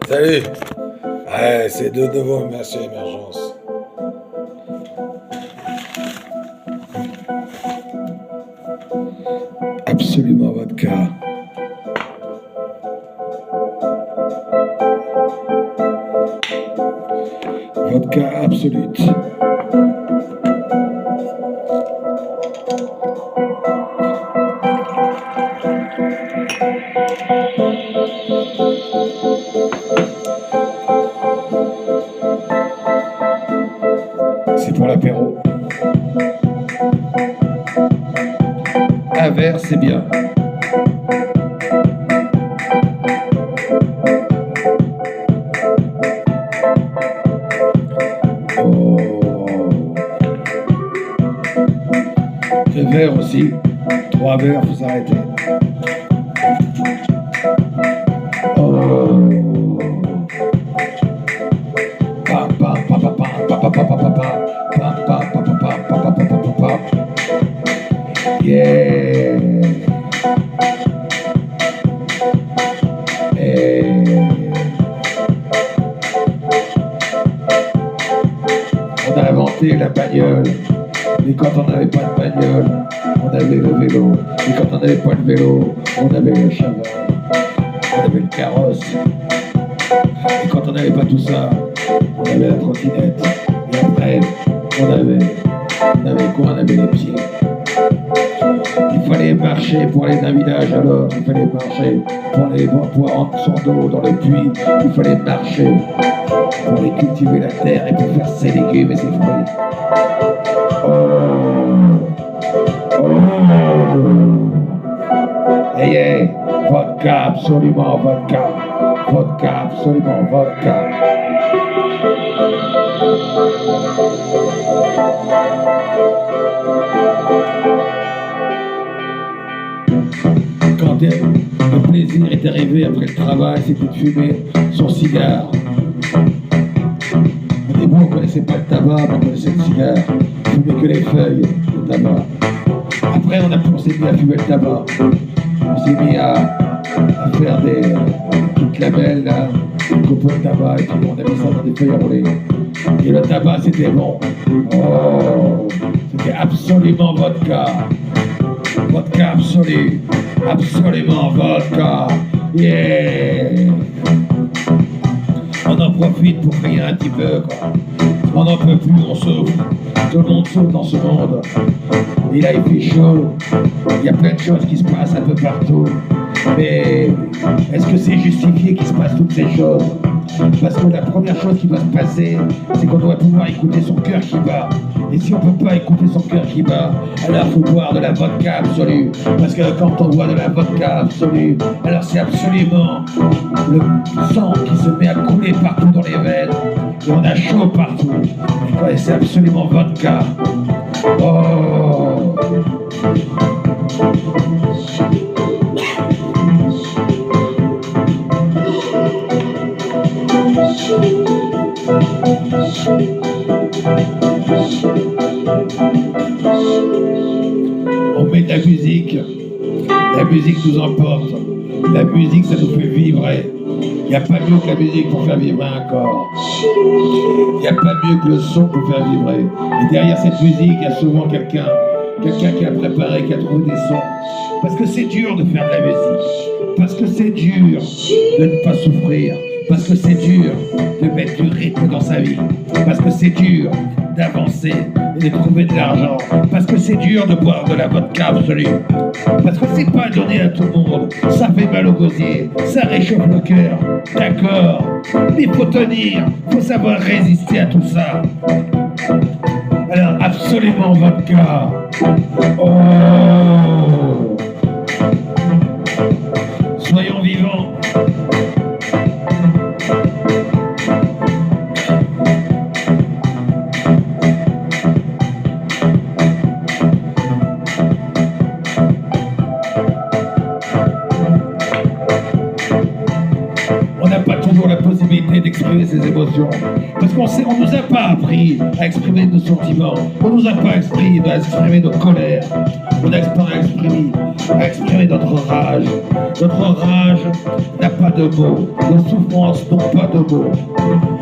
Salut. Ouais, c'est de nouveau Monsieur Émergence. Absolument vodka. Vodka absolute. C'est pour l'apéro. Un verre, c'est bien. Oh. Deux verres aussi. 3 verres, faut s'arrêter. Oh. Pa, pa, pa, pa, pa, pa, pa, pa, pa, pa, pa. Yeah. On a inventé la bagnole, mais quand on n'avait pas de bagnole, on avait le vélo. Et quand on n'avait pas le vélo, on avait le cheval, on avait le carrosse. Et quand on n'avait pas tout ça, on avait la trottinette. Et après, on avait quoi? On avait les pieds. Il fallait marcher pour aller d'un village à l'autre, il fallait marcher pour rendre son dos dans le puits, il fallait marcher pour aller cultiver la terre et pour faire ses légumes et ses fruits. Hey, hey, vodka, absolument vodka, vodka, absolument vodka. Quand le plaisir est arrivé après le travail, c'était de fumer son cigare. Au début, on ne connaissait pas le tabac, mais on connaissait le cigare. On fumait que les feuilles de tabac. Après, on s'est mis à fumer le tabac. On s'est mis à faire des petites lamelles, là, des copeaux de tabac, et puis on a mis ça dans des feuilles à rouler. Et le tabac, c'était bon. Oh, c'était absolument vodka. Vodka absolu. Absolument vodka. Yeah. On en profite pour crier un petit peu, quoi. On n'en peut plus, on souffre. Tout le monde souffre dans ce monde. Et là, il fait chaud. Il y a plein de choses qui se passent un peu partout. Mais est-ce que c'est justifié qu'il se passe toutes ces choses? Parce que la première chose qui doit se passer, c'est qu'on doit pouvoir écouter son cœur qui bat. Et si on ne peut pas écouter son cœur qui bat, alors il faut boire de la vodka absolue. Parce que quand on boit de la vodka absolue, alors c'est absolument le sang qui se met à couler partout dans les veines. Et on a chaud partout. Et c'est absolument vodka. Oh. On met de la musique nous emporte, la musique ça nous fait vibrer. Il n'y a pas mieux que la musique pour faire vibrer un corps. Il n'y a pas mieux que le son pour faire vibrer. Et derrière cette musique, il y a souvent quelqu'un qui a préparé, qui a trouvé des sons. Parce que c'est dur de faire de la musique. Parce que c'est dur de ne pas souffrir. Parce que c'est dur de mettre du rythme dans sa vie. Parce que c'est dur d'avancer et de trouver de l'argent. Parce que c'est dur de boire de la vodka absolue. Parce que c'est pas donné à tout le monde. Ça fait mal au gosier, ça réchauffe le cœur. D'accord, mais faut tenir, faut savoir résister à tout ça. Alors absolument vodka. Oh. Soyons vivants. D'exprimer ses émotions. Parce qu'on nous a pas appris à exprimer nos sentiments. On nous a pas appris à exprimer nos colères. On a à exprimer notre rage. Notre rage n'a pas de mots. Nos souffrances n'ont pas de mots.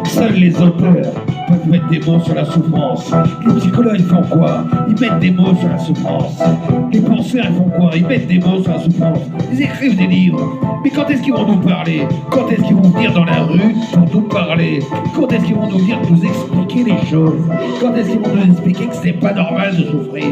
Seuls les auteurs peuvent mettre des mots sur la souffrance. Les psychologues, ils font quoi? Ils mettent des mots sur la souffrance. Les penseurs, ils font quoi? Ils mettent des mots sur la souffrance. Ils écrivent des livres. Mais quand est-ce qu'ils vont nous parler? Quand est-ce qu'ils vont venir dans la rue pour nous parler? Quand est-ce qu'ils vont nous venir nous expliquer les choses? Quand est-ce qu'ils vont nous expliquer que c'est pas normal de souffrir?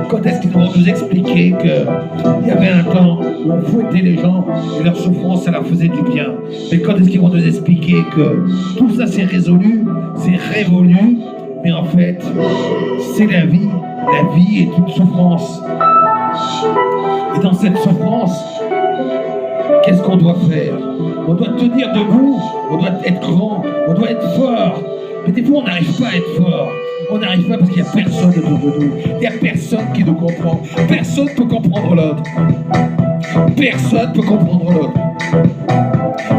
Quand est-ce qu'ils vont nous expliquer qu'il y avait un temps où on fouettait les gens et leur souffrance, ça leur faisait du bien? Mais quand est-ce qu'ils vont nous expliquer que tout ça c'est résolu, c'est révolu, mais en fait, c'est la vie. La vie est une souffrance. Et dans cette souffrance, qu'est-ce qu'on doit faire? On doit tenir debout, on doit être grand, on doit être fort. Mais des fois, on n'arrive pas à être fort. On n'arrive pas parce qu'il n'y a personne autour de nous. Il n'y a personne qui nous comprend. Personne ne peut comprendre l'autre. Personne ne peut comprendre l'autre.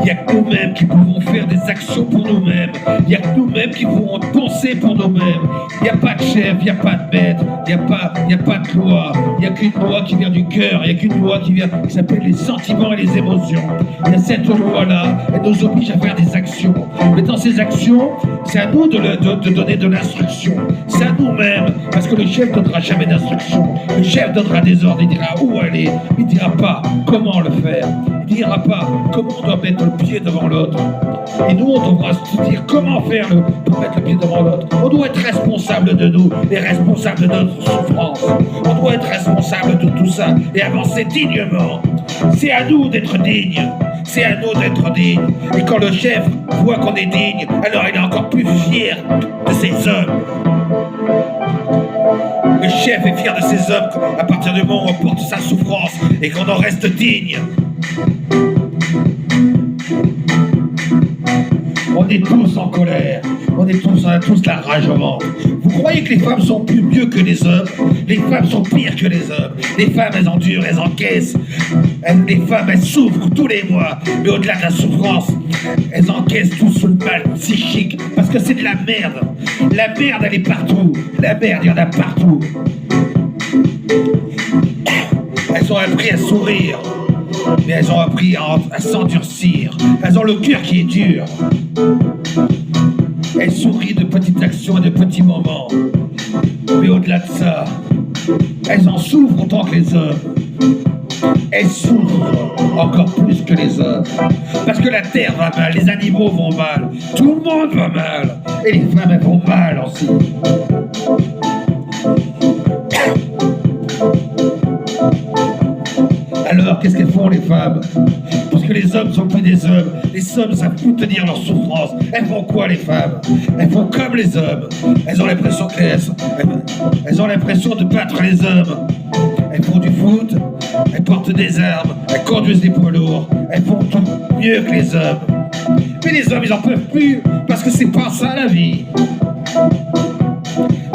Il n'y a que nous-mêmes qui pouvons faire des actions pour nous-mêmes. Il n'y a que nous-mêmes qui pouvons penser pour nous-mêmes. Il n'y a pas de chef, il n'y a pas de maître, il n'y a pas de loi. Il n'y a qu'une loi qui vient du cœur, il n'y a qu'une loi qui s'appelle les sentiments et les émotions. Il y a cette loi-là, elle nous oblige à faire des actions. Mais dans ces actions, c'est à nous de donner de l'instruction. C'est à nous-mêmes, parce que le chef ne donnera jamais d'instruction. Le chef donnera des ordres, il dira où aller. Il ne dira pas comment le faire. Il ne dira pas comment on doit mettre le pied devant l'autre. Et nous, on devra se dire comment faire pour mettre le pied devant l'autre. On doit être responsable de nous, et responsable de notre souffrance. On doit être responsable de tout ça et avancer dignement. C'est à nous d'être dignes. C'est à nous d'être dignes. Et quand le chef voit qu'on est digne, alors il est encore plus fier de ses hommes. Le chef est fier de ses hommes à partir du moment où on porte sa souffrance et qu'on en reste digne. On est tous en colère, on a tous la rage au ventre. Vous croyez que les femmes sont plus mieux que les hommes? Les femmes sont pires que les hommes. Les femmes, elles endurent, elles encaissent. Les femmes, elles souffrent tous les mois. Mais au-delà de la souffrance, elles encaissent tout sous le mal psychique. Parce que c'est de la merde. La merde, elle est partout. La merde, il y en a partout. Elles ont appris à sourire. Mais elles ont appris à s'endurcir. Elles ont le cœur qui est dur. Elles sourient de petites actions et de petits moments. Mais au-delà de ça, elles en souffrent autant que les hommes. Elles souffrent encore plus que les hommes. Parce que la terre va mal, les animaux vont mal, tout le monde va mal. Et les femmes, elles vont mal aussi. Alors, qu'est-ce qu'elles font, les femmes? Parce que les hommes sont plus des hommes. Les hommes savent plus tenir leur souffrance. Elles font quoi, les femmes? Elles font comme les hommes. Elles ont l'impression elles ont l'impression de battre les hommes. Elles font du foot, elles portent des armes, elles conduisent des poids lourds. Elles font tout mieux que les hommes. Mais les hommes, ils en peuvent plus, parce que c'est pas ça la vie.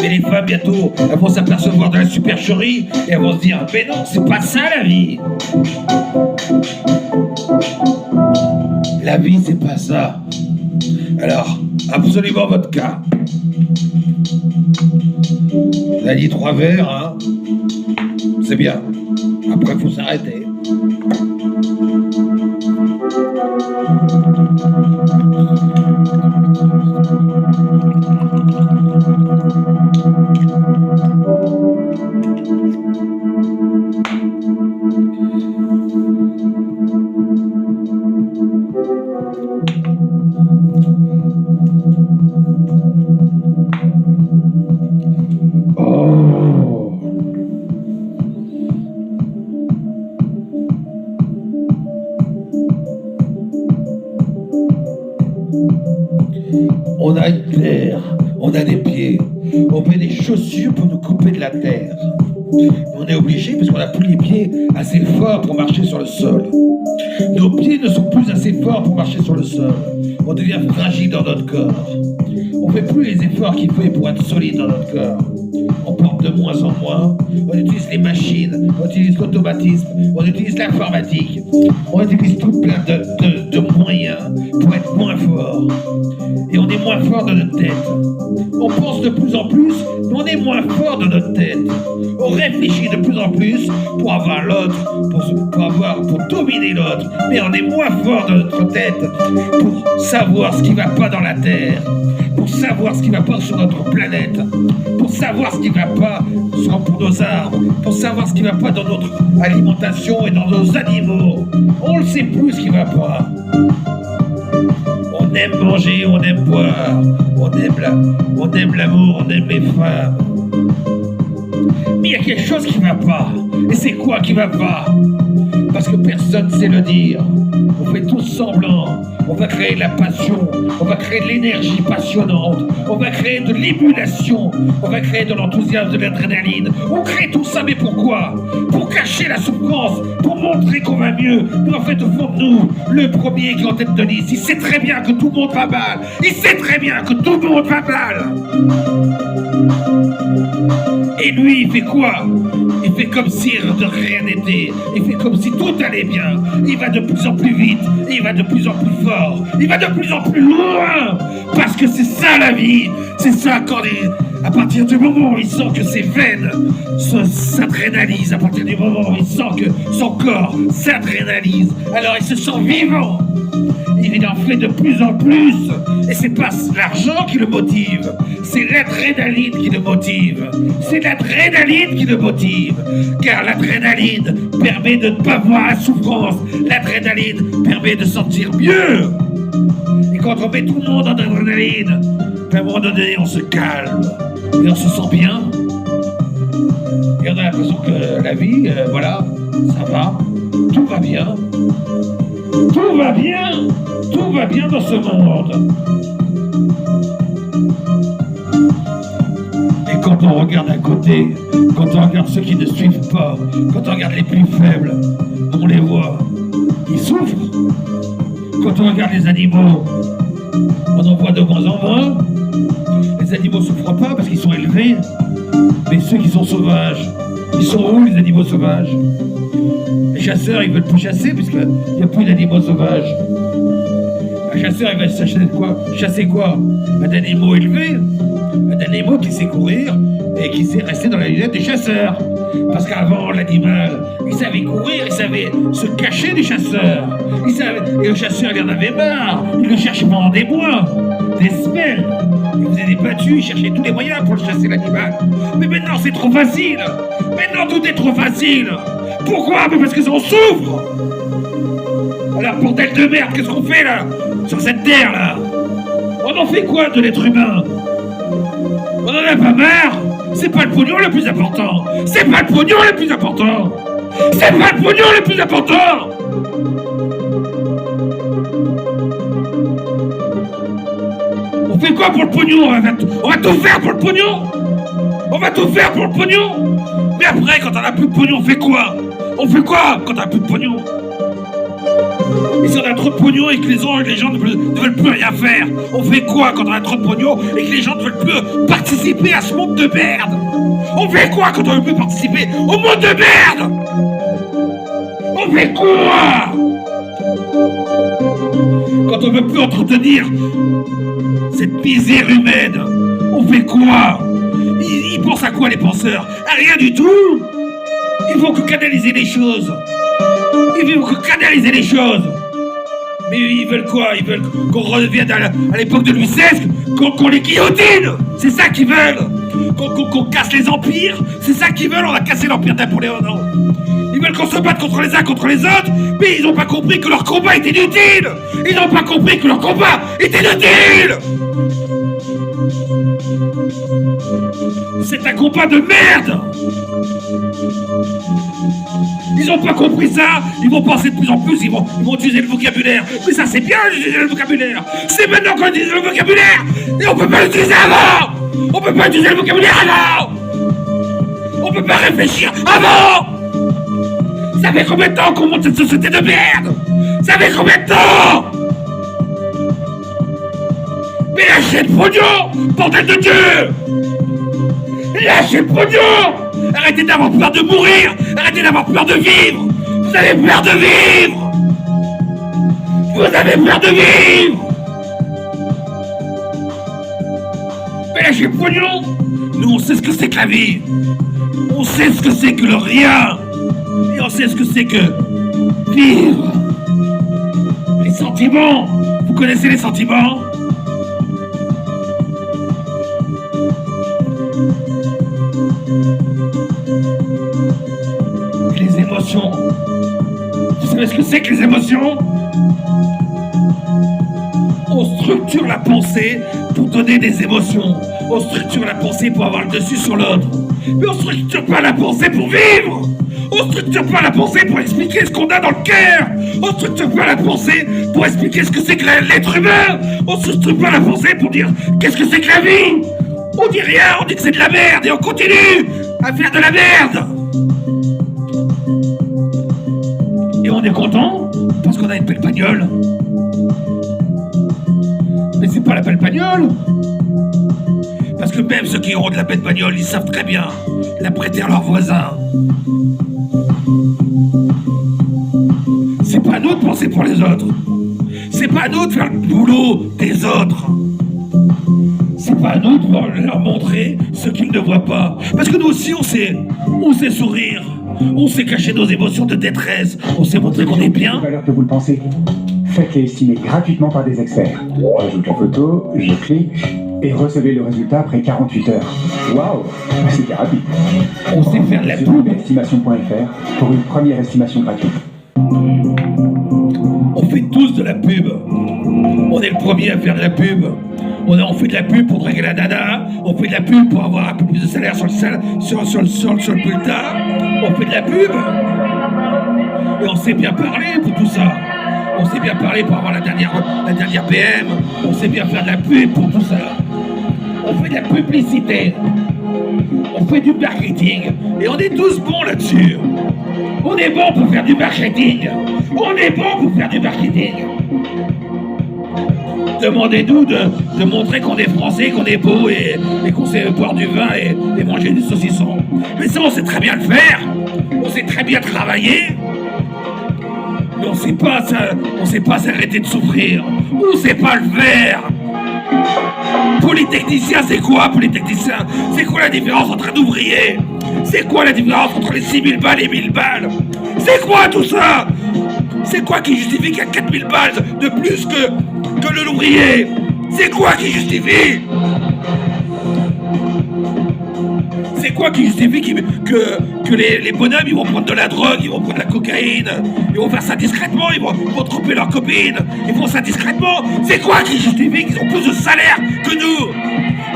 Mais les femmes, bientôt, elles vont s'apercevoir de la supercherie et elles vont se dire, mais non, c'est pas ça la vie. La vie, c'est pas ça. Alors, absolument votre cas. Vous avez dit 3 verres, hein? C'est bien. Après, il faut s'arrêter. On a une terre, on a des pieds, on met des chaussures pour nous couper de la terre. On est obligé parce qu'on n'a plus les pieds assez forts pour marcher sur le sol. Nos pieds ne sont plus assez forts pour marcher sur le sol. On devient fragile dans notre corps. On ne fait plus les efforts qu'il faut pour être solide dans notre corps. On porte de moins en moins, on utilise les machines, on utilise l'automatisme, on utilise l'informatique, on utilise tout plein de moyens pour être moins fort. Et on est moins fort dans notre tête. On pense de plus en plus, mais on est moins fort dans notre tête. On réfléchit de plus en plus pour avoir l'autre, pour dominer l'autre. Mais on est moins fort dans notre tête pour savoir ce qui ne va pas dans la Terre, pour savoir ce qui ne va pas sur notre planète, pour savoir ce qui ne va pas pour nos arbres, pour savoir ce qui ne va pas dans notre alimentation et dans nos animaux. On ne sait plus ce qui ne va pas. On aime manger, on aime boire, on aime l'amour, on aime les femmes. Mais il y a quelque chose qui ne va pas. Et c'est quoi qui ne va pas? Parce que personne ne sait le dire. On fait tous semblant. On va créer de la passion. On va créer de l'énergie passionnante. On va créer de l'émulation. On va créer de l'enthousiasme, de l'adrénaline. On crée tout ça, mais pourquoi? Pour cacher la souffrance, pour montrer qu'on va mieux. Mais en fait, au fond de nous, le premier qui est en tête de liste, il sait très bien que tout le monde va mal. Il sait très bien que tout le monde va mal. Et lui, il fait quoi? Il fait comme si de rien n'était. Il fait comme si tout allait bien. Il va de plus en plus vite. Et il va de plus en plus fort. Il va de plus en plus loin. Parce que c'est ça la vie. C'est ça à partir du moment où il sent que ses veines s'adrénalisent, à partir du moment où il sent que son corps s'adrénalise, alors il se sent vivant. Il en fait de plus en plus. Et c'est pas l'argent qui le motive, c'est l'adrénaline qui le motive. C'est l'adrénaline qui le motive. Car l'adrénaline permet de ne pas voir la souffrance. L'adrénaline permet de sentir mieux. Et quand on met tout le monde en adrénaline, à un moment donné, on se calme. Et on se sent bien. Et on a l'impression que la vie, voilà, ça va. Tout va bien. Tout va bien. Tout va bien dans ce monde. Et quand on regarde à côté, quand on regarde ceux qui ne suivent pas, quand on regarde les plus faibles, on les voit, ils souffrent. Quand on regarde les animaux, on en voit de moins en moins. Les animaux ne souffrent pas parce qu'ils sont élevés. Mais ceux qui sont sauvages, ils sont où les animaux sauvages? Les chasseurs, ils veulent plus chasser puisqu'il n'y a plus d'animaux sauvages. Un chasseur, il va chasser quoi? Un animal élevé, un animal qui sait courir et qui sait rester dans la lunette des chasseurs. Parce qu'avant, l'animal, il savait courir, il savait se cacher des chasseurs. Et le chasseur, il en avait marre. Il le cherchait pendant des mois, des semaines. Il faisait des battues, il cherchait tous les moyens pour le chasser, l'animal. Mais maintenant, c'est trop facile. Maintenant, tout est trop facile. Pourquoi? Mais parce que ça en souffre. Alors, bordel de merde, qu'est-ce qu'on fait là? Sur cette terre là? On en fait quoi de l'être humain? On en a pas marre? C'est pas le pognon le plus important. C'est pas le pognon le plus important. C'est pas le pognon le plus important. On fait quoi pour le pognon? On va tout faire pour le pognon. On va tout faire pour le pognon. Mais après, quand on a plus de pognon, on fait quoi? On fait quoi quand on a plus de pognon? Et si on a trop de pognon et que les gens ne veulent plus rien faire, on fait quoi quand on a trop de pognon et que les gens ne veulent plus participer à ce monde de merde? On fait quoi quand on ne veut plus participer au monde de merde? On fait quoi quand on ne veut plus entretenir cette misère humaine? On fait quoi? Ils pensent à quoi les penseurs? À rien du tout. Il faut que canaliser les choses. Il faut que canaliser les choses. Mais ils veulent quoi? Ils veulent qu'on revienne à l'époque de Louis XVI, qu'on les guillotine. C'est ça qu'ils veulent. Qu'on casse les empires. C'est ça qu'ils veulent. On a cassé l'empire Napoléon. Non. Ils veulent qu'on se batte contre les uns, contre les autres. Mais ils n'ont pas compris que leur combat était inutile. Ils n'ont pas compris que leur combat était inutile. C'est un combat de merde. Ils n'ont pas compris ça. Ils vont penser de plus en plus. Ils vont utiliser le vocabulaire. Mais ça c'est bien d'utiliser le vocabulaire. C'est maintenant qu'on utilise le vocabulaire. Et on peut pas l'utiliser avant. On peut pas utiliser le vocabulaire avant. On peut pas réfléchir avant. Ça fait combien de temps qu'on monte cette société de merde? Ça fait combien de temps? Mais lâchez le pognon, bordel de Dieu! Lâchez le pognon! Arrêtez d'avoir peur de mourir! Arrêtez d'avoir peur de vivre! Vous avez peur de vivre! Vous avez peur de vivre! Mais lâchez le pognon! Nous on sait ce que c'est que la vie! On sait ce que c'est que le rien. Et on sait ce que c'est que vivre. Les sentiments. Vous connaissez les sentiments? Et les émotions. Vous savez ce que c'est que les émotions? On structure la pensée pour donner des émotions. On structure la pensée pour avoir le dessus sur l'autre. Mais on structure pas la pensée pour vivre. On structure pas la pensée pour expliquer ce qu'on a dans le cœur. On structure pas la pensée pour expliquer ce que c'est que l'être humain. On structure pas la pensée pour dire qu'est-ce que c'est que la vie. On dit rien, on dit que c'est de la merde et on continue à faire de la merde. Et on est content parce qu'on a une belle bagnole. Mais c'est pas la belle bagnole. Parce que même ceux qui auront de la belle bagnole, ils savent très bien la prêter à leurs voisins. C'est pas à nous de penser pour les autres. C'est pas à nous de faire le boulot des autres. C'est pas à nous de leur montrer ce qu'ils ne voient pas. Parce que nous aussi, on sait sourire. On sait cacher nos émotions de détresse. On sait montrer qu'on est bien. À l'heure que vous le pensez, faites-les estimer gratuitement par des experts. J'ajoute la photo, je clique et recevez le résultat après 48 heures. Waouh, c'était rapide. On sait faire de la pub. Estimation.fr pour une première estimation gratuite. On fait tous de la pub. On est le premier à faire de la pub. On fait de la pub pour draguer la nana. On fait de la pub pour avoir un peu plus de salaire sur le bulletin. On fait de la pub. Et on sait bien parler pour tout ça. On sait bien parler pour avoir la dernière PM. On sait bien faire de la pub pour tout ça. On fait de la publicité. On fait du marketing. Et on est tous bons là-dessus. On est bon pour faire du marketing. On est bon pour faire du marketing. Demandez-nous de montrer qu'on est français, qu'on est beau et qu'on sait boire du vin et manger du saucisson. Mais ça, on sait très bien le faire. On sait très bien travailler. Mais on sait pas s'arrêter de souffrir. On sait pas le faire. Polytechnicien, c'est quoi, Polytechnicien? C'est quoi la différence entre un ouvrier? C'est quoi la différence entre les 6000 balles et 1000 balles? C'est quoi tout ça? C'est quoi qui justifie qu'il y a 4000 balles de plus que l'ouvrier? C'est quoi qui justifie? C'est quoi qui justifie que les bonhommes ils vont prendre de la drogue, ils vont prendre de la cocaïne, ils vont faire ça discrètement, ils vont tromper leurs copines, ils font ça discrètement? C'est quoi qui justifie qu'ils ont plus de salaire que nous?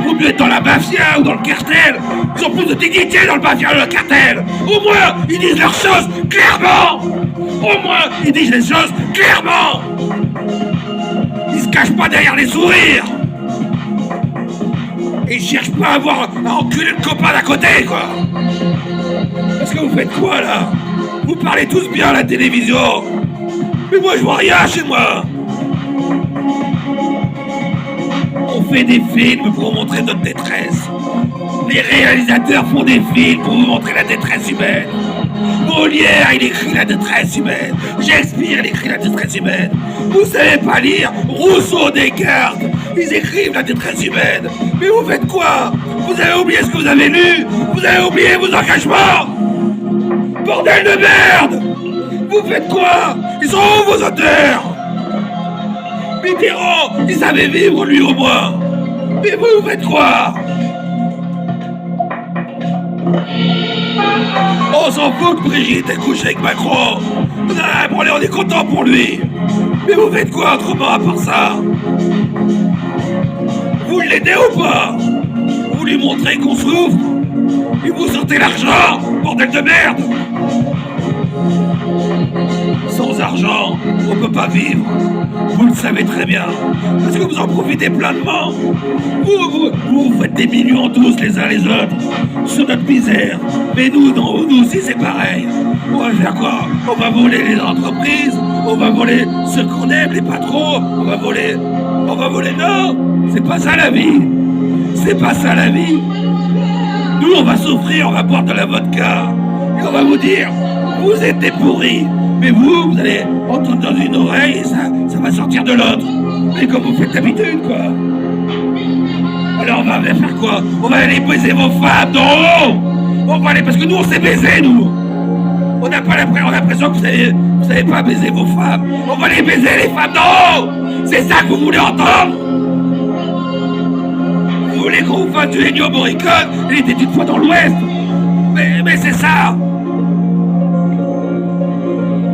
Vaut mieux être dans la mafia ou dans le cartel. Ils ont plus de dignité dans le mafia ou le cartel. Au moins, ils disent leurs choses clairement. Au moins, ils disent les choses clairement. Ils se cachent pas derrière les sourires. Et ils cherchent pas à enculer le copain d'à côté, quoi. Parce que vous faites quoi, là? Vous parlez tous bien à la télévision. Mais moi, je vois rien chez moi. On fait des films pour vous montrer notre détresse. Les réalisateurs font des films pour vous montrer la détresse humaine. Molière, il écrit la détresse humaine. Shakespeare, il écrit la détresse humaine. Vous savez pas lire Rousseau, Descartes. Ils écrivent la détresse humaine. Mais vous faites quoi? Vous avez oublié ce que vous avez lu? Vous avez oublié vos engagements? Bordel de merde! Vous faites quoi? Ils sont où vos auteurs? Mitterrand, il savait vivre lui au moins. Mais vous faites quoi? On s'en fout que Brigitte ait couché avec Macron. Ah, bon allez, on est content pour lui. Mais vous faites quoi autrement à part ça? Vous l'aidez ou pas? Vous lui montrez qu'on souffre? Et vous sortez l'argent, bordel de merde! Sans argent, on peut pas vivre. Vous le savez très bien. Parce que vous en profitez pleinement. Vous faites des millions tous les uns les autres sur notre misère. Mais nous aussi c'est pareil. On va faire quoi? On va voler les entreprises. On va voler ceux qu'on aime, les patrons. On va voler. Non, c'est pas ça la vie. C'est pas ça la vie. Nous on va souffrir, on va boire de la vodka. Et on va vous dire, vous êtes des pourris. Mais vous allez entendre dans une oreille et ça va sortir de l'autre. Et comme vous faites d'habitude, quoi. Alors on va faire quoi? On va aller baiser vos femmes d'en haut. On va aller, parce que nous on s'est baisés, nous. On n'a pas l'impression que vous savez pas baiser vos femmes. On va les baiser, les femmes d'en haut. C'est ça que vous voulez entendre? Vous voulez qu'on vous fasse du Ennio Morricone? Il était une fois dans l'Ouest. Mais c'est ça.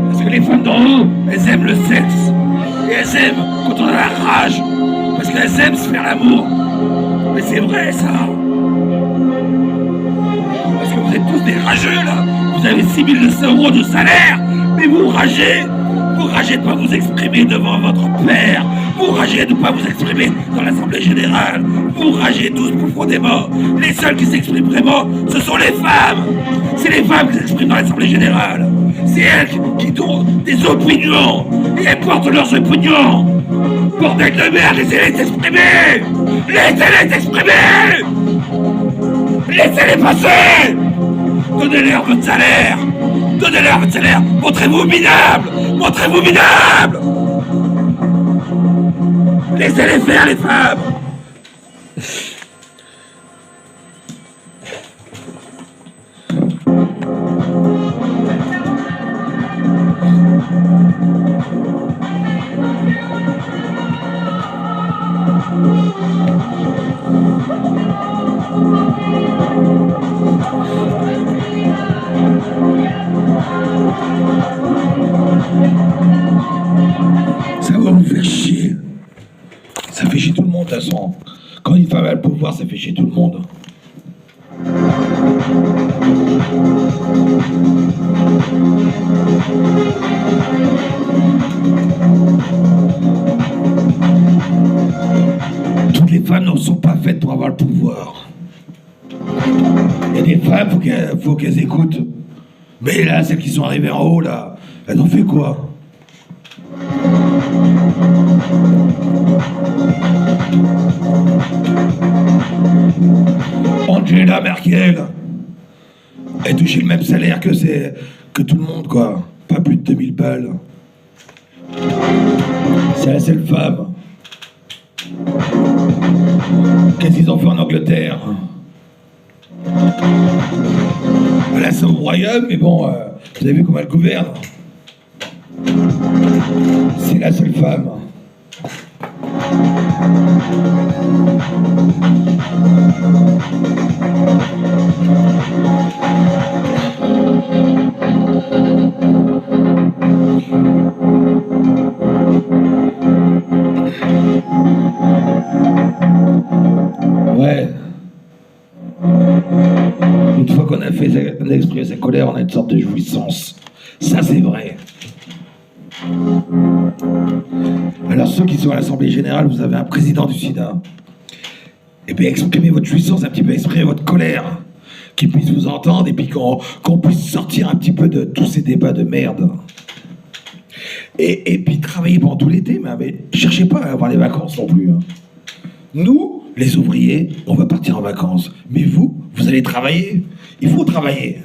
Parce que les femmes d'en haut, elles aiment le sexe. Et elles aiment quand on a la rage. Parce qu'elles aiment se faire l'amour. Mais c'est vrai, ça. Parce que vous êtes tous des rageux, là. Vous avez 6 200 € de salaire. Mais vous ragez de ne pas vous exprimer devant votre père. Vous ragez de ne pas vous exprimer dans l'Assemblée Générale. Vous ragez tous profondément. Les seuls qui s'expriment vraiment, ce sont les femmes. C'est les femmes qui s'expriment dans l'Assemblée Générale. C'est elles qui donnent des opinions. Et elles portent leurs opinions. Bordel de merde, laissez-les s'exprimer. Laissez-les s'exprimer. Laissez-les passer. Donnez-leur votre salaire. Donnez-leur votre salaire. Montrez-vous minable. Montrez-vous minable. Laissez-les faire, les femmes. Ça va vous faire chier. Ça fait chier tout le monde, de toute façon. Quand une femme a le pouvoir, ça fait chier tout le monde. Toutes les femmes ne sont pas faites pour avoir le pouvoir. Il y a des femmes, faut qu'elles écoutent. Mais là, celles qui sont arrivées en haut, là, elles ont fait quoi? Angela Merkel, elle touchait le même salaire que tout le monde, quoi. Pas plus de 2000 balles. C'est la seule femme. Qu'est-ce qu'ils ont fait en Angleterre? Voilà, c'est au royaume, mais bon, vous avez vu comment elle gouverne. C'est la seule femme. Ouais. Une fois qu'on a exprimé sa colère, on a une sorte de jouissance. Ça, c'est vrai. Alors, ceux qui sont à l'Assemblée Générale, vous avez un président du SIDA. Et bien, exprimez votre jouissance un petit peu, exprimez votre colère. Qu'il puisse vous entendre et puis qu'on puisse sortir un petit peu de tous ces débats de merde. Et puis, travaillez pendant tout l'été, mais cherchez pas à avoir les vacances non plus. Hein. Nous, les ouvriers, on va partir en vacances. Mais vous allez travailler. Il faut travailler.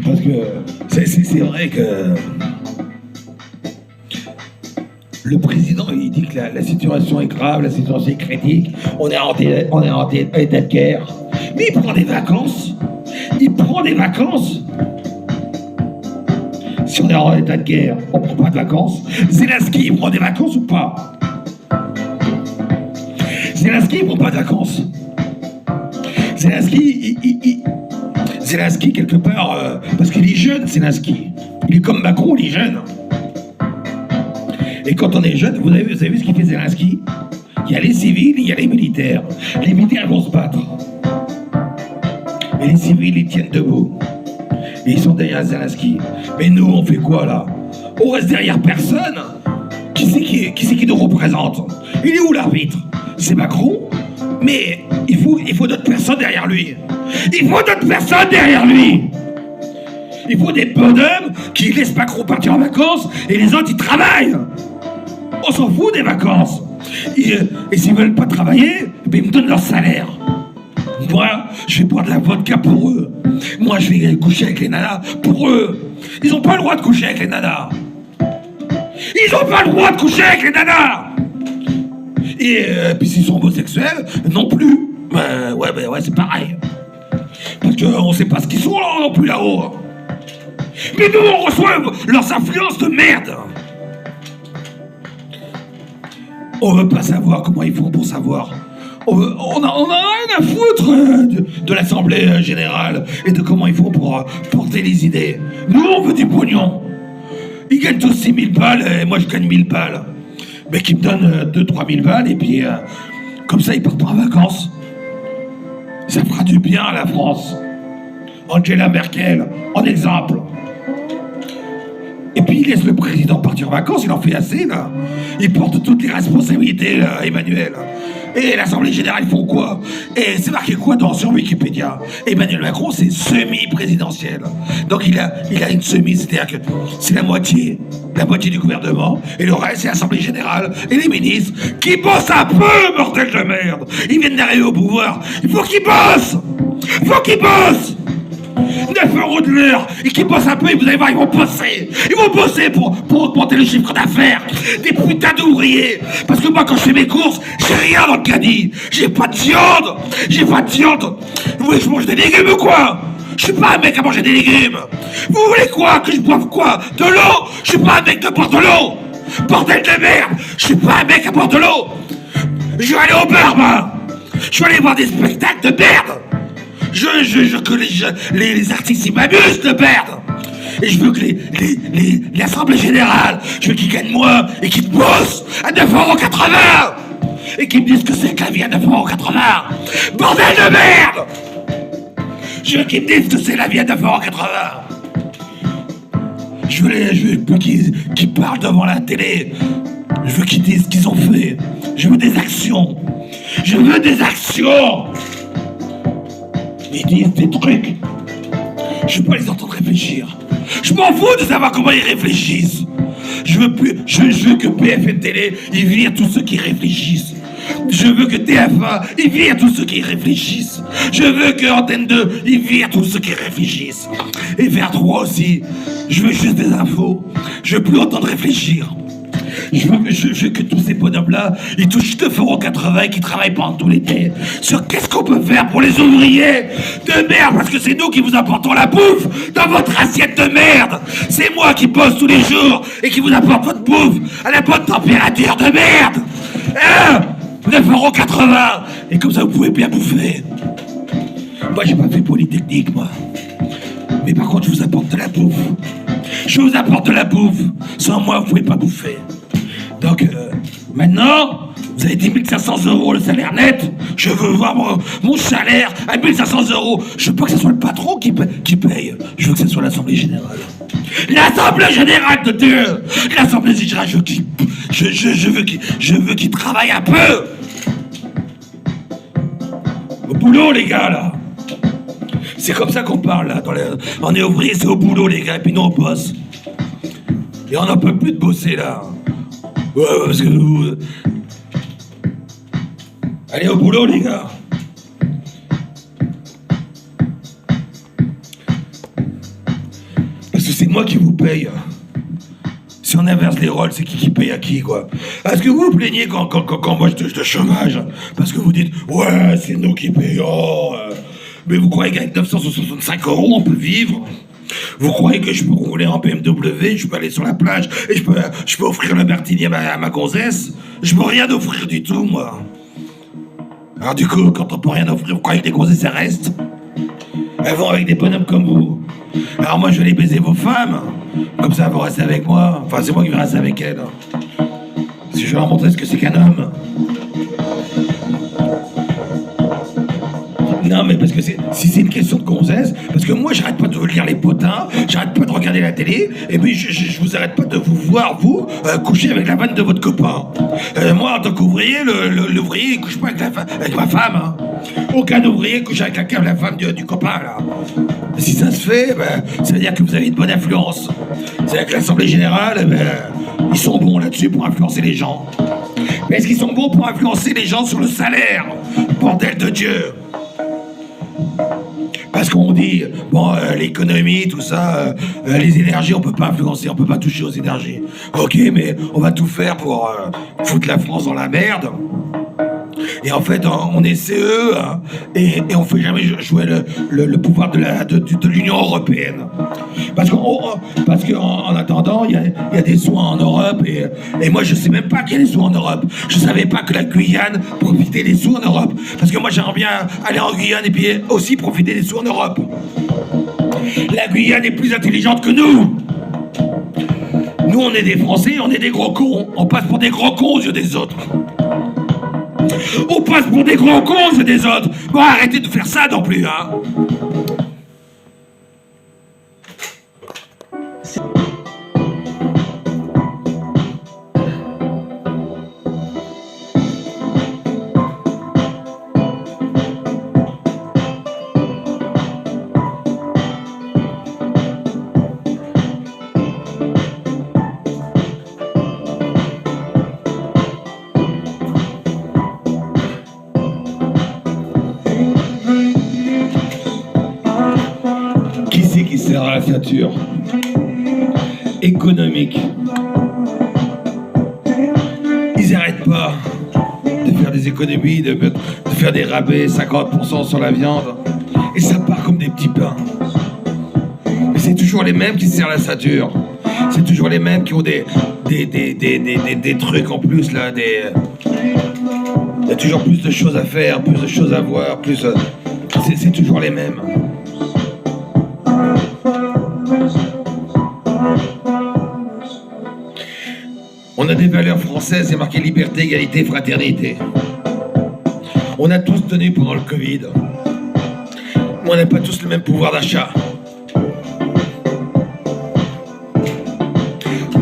Parce que c'est vrai que le président, il dit que la situation est grave, la situation est critique, on est en état de guerre. Mais il prend des vacances. Si on est en état de guerre, on prend pas de vacances. Zelensky, il prend des vacances ou pas? Zelensky, il prend pas de vacances. Zelensky, quelque part, parce qu'il est jeune, Zelensky. Il est comme Macron, il est jeune. Et quand on est jeune, vous avez vu ce qu'il fait Zelensky? Il y a les civils, il y a les militaires. Les militaires vont se battre. Et les civils, ils tiennent debout. Et ils sont derrière Zelensky. Mais nous, on fait quoi, là? on reste derrière personne. Qui c'est qui nous représente? Il est où l'arbitre? C'est Macron? Mais il faut d'autres personnes derrière lui. Il faut d'autres personnes derrière lui. Il faut des bonhommes qui laissent Macron partir en vacances et les autres ils travaillent. On s'en fout des vacances. Et s'ils veulent pas travailler, ben ils me donnent leur salaire. Moi, je vais boire de la vodka pour eux. Moi, je vais coucher avec les nanas pour eux. Ils ont pas le droit de coucher avec les nanas. Ils ont pas le droit de coucher avec les nanas. Et puis s'ils sont homosexuels, non plus. Ouais, c'est pareil. Parce qu'on sait pas ce qu'ils sont là, non plus là-haut. Mais nous, on reçoit leurs influences de merde. On veut pas savoir comment ils font pour savoir. On a rien à foutre de l'Assemblée Générale et de comment ils font pour porter les idées. Nous, on veut du pognon. Ils gagnent tous 6 000 balles et moi, je gagne 1 000 balles. Mais qui me donnent 2-3 000 balles et puis comme ça, ils partent en vacances. Ça fera du bien à la France. Angela Merkel, en exemple. Et puis il laisse le président partir en vacances, il en fait assez là. Il porte toutes les responsabilités là, Emmanuel. Et l'Assemblée Générale, ils font quoi? Et c'est marqué quoi sur Wikipédia? Emmanuel Macron, c'est semi-présidentiel. Donc il a une semi, c'est-à-dire que c'est la moitié du gouvernement, et le reste, c'est l'Assemblée Générale et les ministres qui bossent un peu, bordel de merde. Ils viennent d'arriver au pouvoir, il faut qu'ils bossent. 9 € de l'heure, et qui bossent un peu, et vous allez voir, ils vont bosser pour augmenter le chiffre d'affaires. Des putains d'ouvriers. Parce que moi, quand je fais mes courses, j'ai rien dans le caddie. J'ai pas de viande. Vous voulez que je mange des légumes ou quoi? Je suis pas un mec à manger des légumes. Vous voulez quoi? Que je boive quoi? De l'eau? Je suis pas un mec de boire de l'eau. Bordel de merde. Je suis pas un mec à boire de l'eau. Je vais aller au bar, moi. Je vais aller voir des spectacles de merde. Que les artistes ils m'amusent de merde. Et je veux que l'Assemblée Générale, je veux qu'ils gagnent moins et qu'ils bossent à 9,80 € et qu'ils me disent que c'est que la vie à 9,80 €. Bordel de merde. Je veux qu'ils me disent que c'est la vie à 9,80 €. Je veux qu'ils parlent devant la télé. Je veux qu'ils disent ce qu'ils ont fait. Je veux des actions. Ils disent des trucs. Je veux pas les entendre réfléchir. Je m'en fous de savoir comment ils réfléchissent. Je veux que BFM Télé, ils virent tous ceux qui réfléchissent. Je veux que TF1, ils virent tous ceux qui réfléchissent. Je veux que Antenne 2, ils virent tous ceux qui réfléchissent. Et vers 3 aussi. Je veux juste des infos. Je veux plus entendre réfléchir. Je veux que tous ces bonhommes-là, ils touchent 9,80 € et qu'ils travaillent pendant tout l'été. Sur qu'est-ce qu'on peut faire pour les ouvriers de merde, parce que c'est nous qui vous apportons la bouffe dans votre assiette de merde. C'est moi qui bosse tous les jours et qui vous apporte votre bouffe à la bonne température de merde. 9,80 €. Et comme ça, vous pouvez bien bouffer. Moi, j'ai pas fait Polytechnique, moi. Mais par contre, je vous apporte de la bouffe. Sans moi, vous pouvez pas bouffer. Donc, maintenant, vous avez dit 1 500 € le salaire net. Je veux voir mon salaire à 1 500 €. Je veux pas que ce soit le patron qui paye. Je veux que ce soit l'Assemblée Générale. L'Assemblée Générale de Dieu. L'Assemblée Générale, je veux qu'ils travaillent un peu. Au boulot, les gars, là. C'est comme ça qu'on parle, là. On est ouvrier, c'est au boulot, les gars, et puis nous, on bosse. Et on n'en peut plus de bosser, là. Ouais, parce que vous... Allez au boulot, les gars. Parce que c'est moi qui vous paye. Si on inverse les rôles, c'est qui paye à qui, quoi. Est-ce que vous vous plaignez quand moi je touche de chômage? Parce que vous dites, ouais, c'est nous qui payons. Mais vous croyez qu'avec 965 € on peut vivre? Vous croyez que je peux rouler en BMW, je peux aller sur la plage et je peux offrir le martini à ma gonzesse? Je peux rien offrir du tout, moi. Alors du coup, quand on peut rien offrir, vous croyez que les gonzesses restent? Elles vont avec des bonhommes comme vous. Alors moi, je vais aller baiser vos femmes. Comme ça, elles vont rester avec moi. Enfin, c'est moi qui vais rester avec elles. Si je vais leur montrer ce que c'est qu'un homme. Non, mais parce que si c'est une question de gonzesse, parce que moi, j'arrête pas de vous lire les potins, j'arrête pas de regarder la télé, et puis je vous arrête pas de vous voir, vous, coucher avec la vanne de votre copain. Moi, en tant qu'ouvrier, l'ouvrier, il couche pas avec ma femme, hein. Aucun ouvrier couche avec la femme du copain, là. Si ça se fait, ben, ça veut dire que vous avez une bonne influence. C'est-à-dire que l'Assemblée Générale, eh ben, ils sont bons là-dessus pour influencer les gens. Mais est-ce qu'ils sont bons pour influencer les gens sur le salaire? Bordel de Dieu! Parce qu'on dit, bon, l'économie, tout ça, les énergies, on peut pas influencer, on peut pas toucher aux énergies. Ok, mais on va tout faire pour foutre la France dans la merde. Et en fait, on est CE, hein, et on fait jamais jouer le pouvoir de l'Union européenne. Parce qu'en attendant, il y a des soins en Europe, et moi je sais même pas qu'il y a des soins en Europe. Je savais pas que la Guyane profitait des sous en Europe. Parce que moi j'aimerais bien aller en Guyane et puis aussi profiter des sous en Europe. La Guyane est plus intelligente que nous. Nous on est des Français, on est des gros cons. On passe pour des gros cons aux yeux des autres. On passe pour des gros cons aux yeux des autres. Bon, arrêtez de faire ça non plus, hein. Qui sert à la ceinture économique. Ils n'arrêtent pas de faire des économies, de faire des rabais, 50% sur la viande, et ça part comme des petits pains. Mais c'est toujours les mêmes qui se serrent la ceinture. C'est toujours les mêmes qui ont des trucs en plus là, il y a toujours plus de choses à faire, plus de choses à voir, c'est toujours les mêmes. On a des valeurs françaises, c'est marqué liberté, égalité, fraternité. On a tous tenu pendant le Covid. Mais on n'a pas tous le même pouvoir d'achat.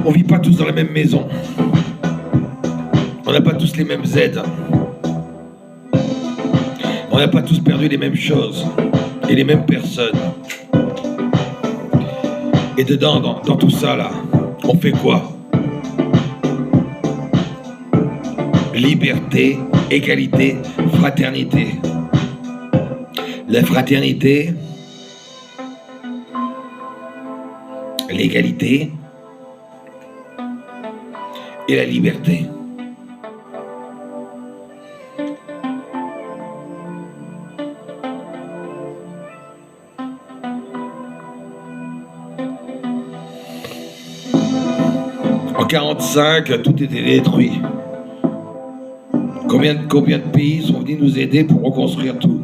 On vit pas tous dans la même maison. On n'a pas tous les mêmes aides. On n'a pas tous perdu les mêmes choses et les mêmes personnes. Et dedans, dans tout ça là, on fait quoi? Liberté, égalité, fraternité. La fraternité, l'égalité et la liberté. En 1945, tout était détruit. Combien de pays sont venus nous aider pour reconstruire tout?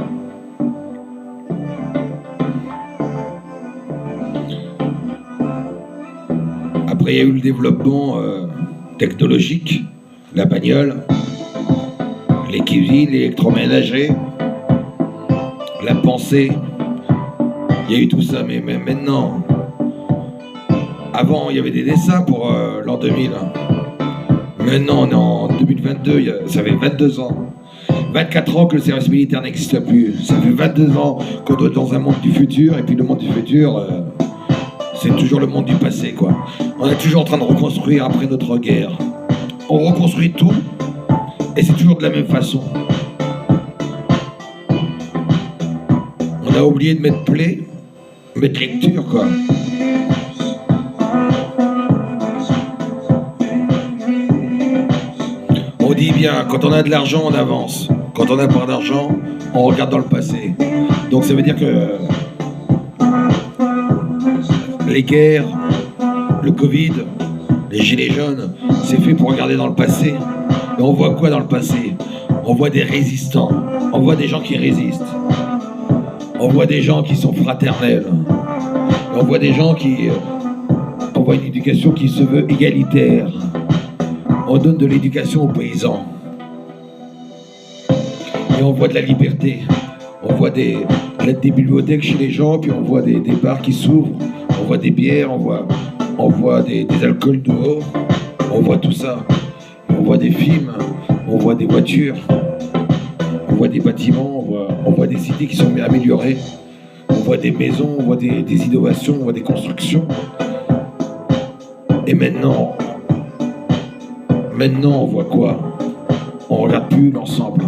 Après, il y a eu le développement technologique, la bagnole, les cuisines, l'électroménager, la pensée. Il y a eu tout ça, mais maintenant... Avant, il y avait des dessins pour l'an 2000. Maintenant, on est en 2022, ça fait 22 ans. 24 ans que le service militaire n'existe plus. Ça fait 22 ans qu'on doit être dans un monde du futur, et puis le monde du futur, c'est toujours le monde du passé, quoi. On est toujours en train de reconstruire après notre guerre. On reconstruit tout, et c'est toujours de la même façon. On a oublié de mettre play, mettre lecture, quoi. On dit bien, quand on a de l'argent, on avance. Quand on n'a pas d'argent, on regarde dans le passé. Donc ça veut dire que les guerres, le Covid, les gilets jaunes, c'est fait pour regarder dans le passé. Et on voit quoi dans le passé? On voit des résistants. On voit des gens qui résistent. On voit des gens qui sont fraternels. Et on voit des gens qui... On voit une éducation qui se veut égalitaire. On donne de l'éducation aux paysans. Et on voit de la liberté. On voit des bibliothèques chez les gens, puis on voit des bars qui s'ouvrent, on voit des bières, on voit des alcools dehors, on voit tout ça. On voit des films, on voit des voitures, on voit des bâtiments, on voit des cités qui sont améliorées, on voit des maisons, on voit des innovations, on voit des constructions. Et maintenant, on voit quoi? On regarde plus l'ensemble.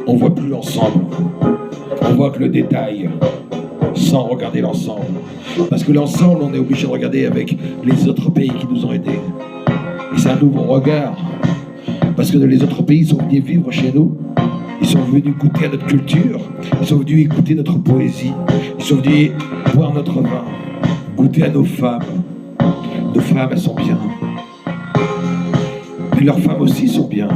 On voit plus l'ensemble. On voit que le détail, sans regarder l'ensemble. Parce que l'ensemble, on est obligé de regarder avec les autres pays qui nous ont aidés. Et c'est un nouveau regard. Parce que les autres pays sont venus vivre chez nous. Ils sont venus goûter à notre culture. Ils sont venus écouter notre poésie. Ils sont venus boire notre vin. Goûter à nos femmes. Nos femmes, elles sont bien. Et leurs femmes aussi sont bien.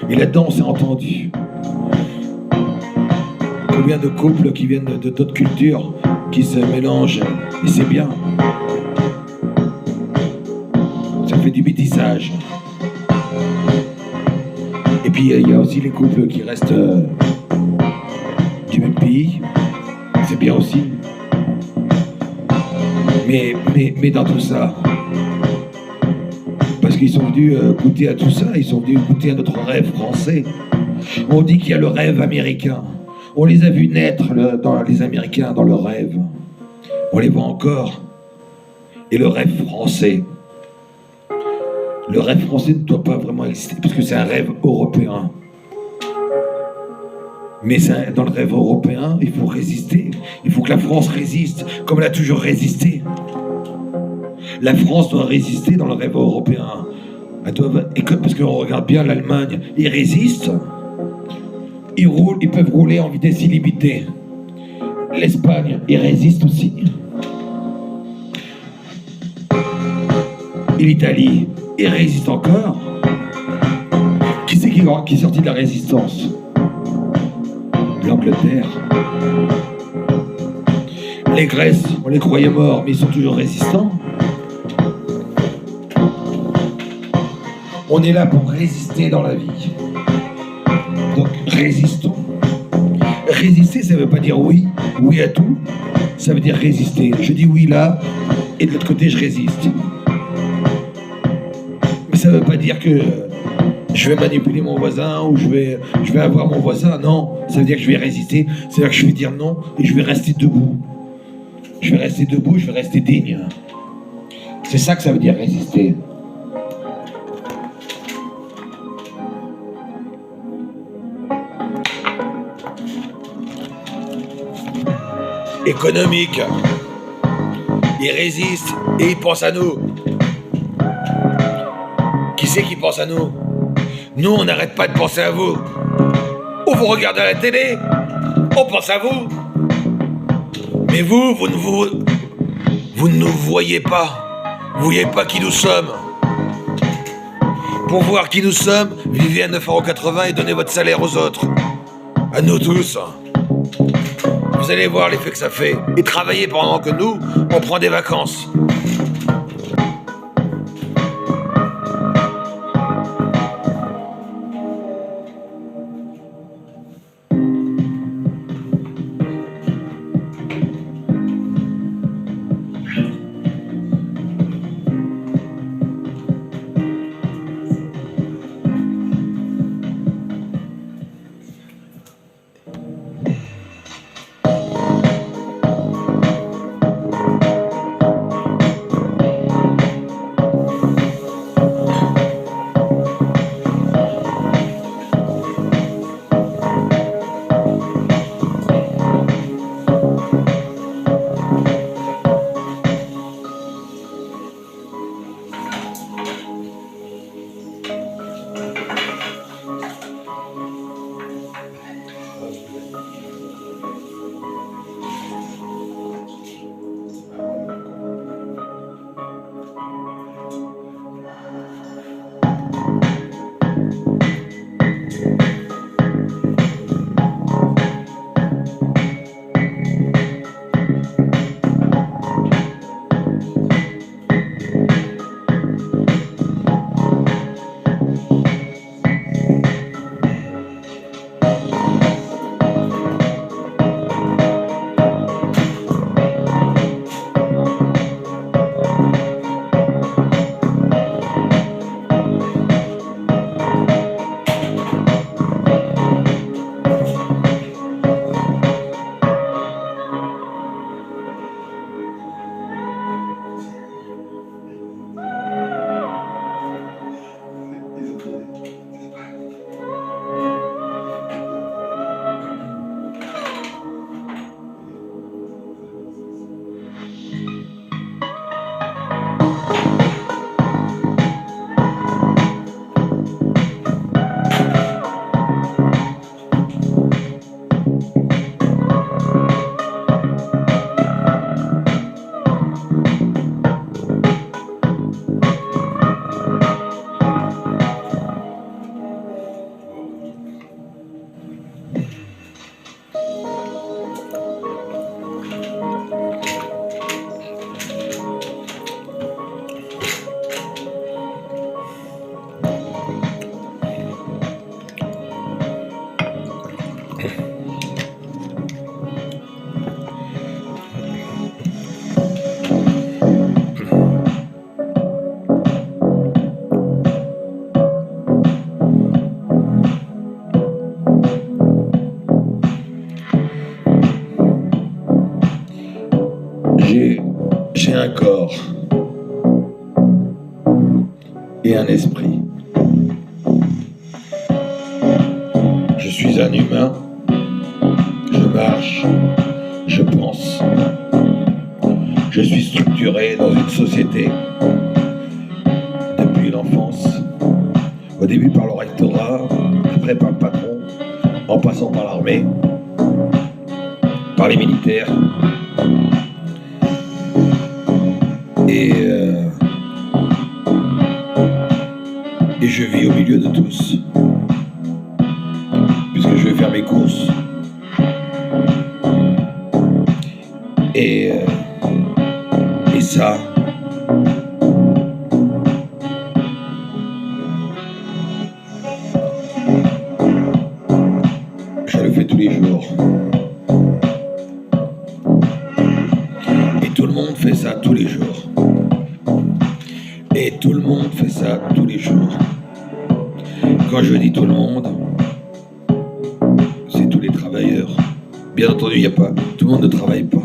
Et là-dedans, on s'est entendu. Combien de couples qui viennent de d'autres cultures qui se mélangent. Et c'est bien. Ça fait du métissage. Et puis il y a aussi les couples qui restent du même pays. C'est bien aussi. Mais dans tout ça, parce qu'ils sont venus goûter à tout ça, ils sont venus goûter à notre rêve français. On dit qu'il y a le rêve américain. On les a vus naître, les Américains, dans leur rêve. On les voit encore. Et le rêve français. Le rêve français ne doit pas vraiment exister, parce que c'est un rêve européen. Mais dans le rêve européen, il faut résister. Il faut que la France résiste, comme elle a toujours résisté. La France doit résister dans le rêve européen. Parce qu'on regarde bien l'Allemagne, ils résistent. Ils peuvent rouler en vitesse illimitée. L'Espagne, ils résistent aussi. Et l'Italie, ils résistent encore. Qui c'est qui est sorti de la résistance? L'Angleterre. Les Grèces, on les croyait morts, mais ils sont toujours résistants. On est là pour résister dans la vie. Donc résistons. Résister, ça ne veut pas dire oui à tout. Ça veut dire résister. Je dis oui là, et de l'autre côté, je résiste. Mais ça ne veut pas dire que je vais manipuler mon voisin ou je vais avoir mon voisin. Non, ça veut dire que je vais résister. C'est-à-dire que je vais dire non et je vais rester debout. Je vais rester debout, je vais rester digne. C'est ça que ça veut dire résister. Économique. Ils résistent et ils pensent à nous. Qui c'est qui pense à nous? Nous, on n'arrête pas de penser à vous. Ou vous regardez à la télé, on pense à vous. Mais vous ne nous voyez pas. Vous voyez pas qui nous sommes. Pour voir qui nous sommes, vivez à 9,80 € et donnez votre salaire aux autres. À nous tous. Vous allez voir l'effet que ça fait. Et travaillez pendant que nous, on prend des vacances. J'ai un corps et un esprit. Je suis un humain, je marche, je pense. Je suis structuré dans une société depuis l'enfance, au début par le rectorat, après par le patron, en passant par l'armée, par les militaires. Et je vis au milieu de tous, puisque je vais faire mes courses. Et ça, je le fais tous les jours. Et tout le monde fait ça tous les jours. Et tout le monde fait ça tous les jours. Quand je dis tout le monde, c'est tous les travailleurs. Bien entendu, tout le monde ne travaille pas.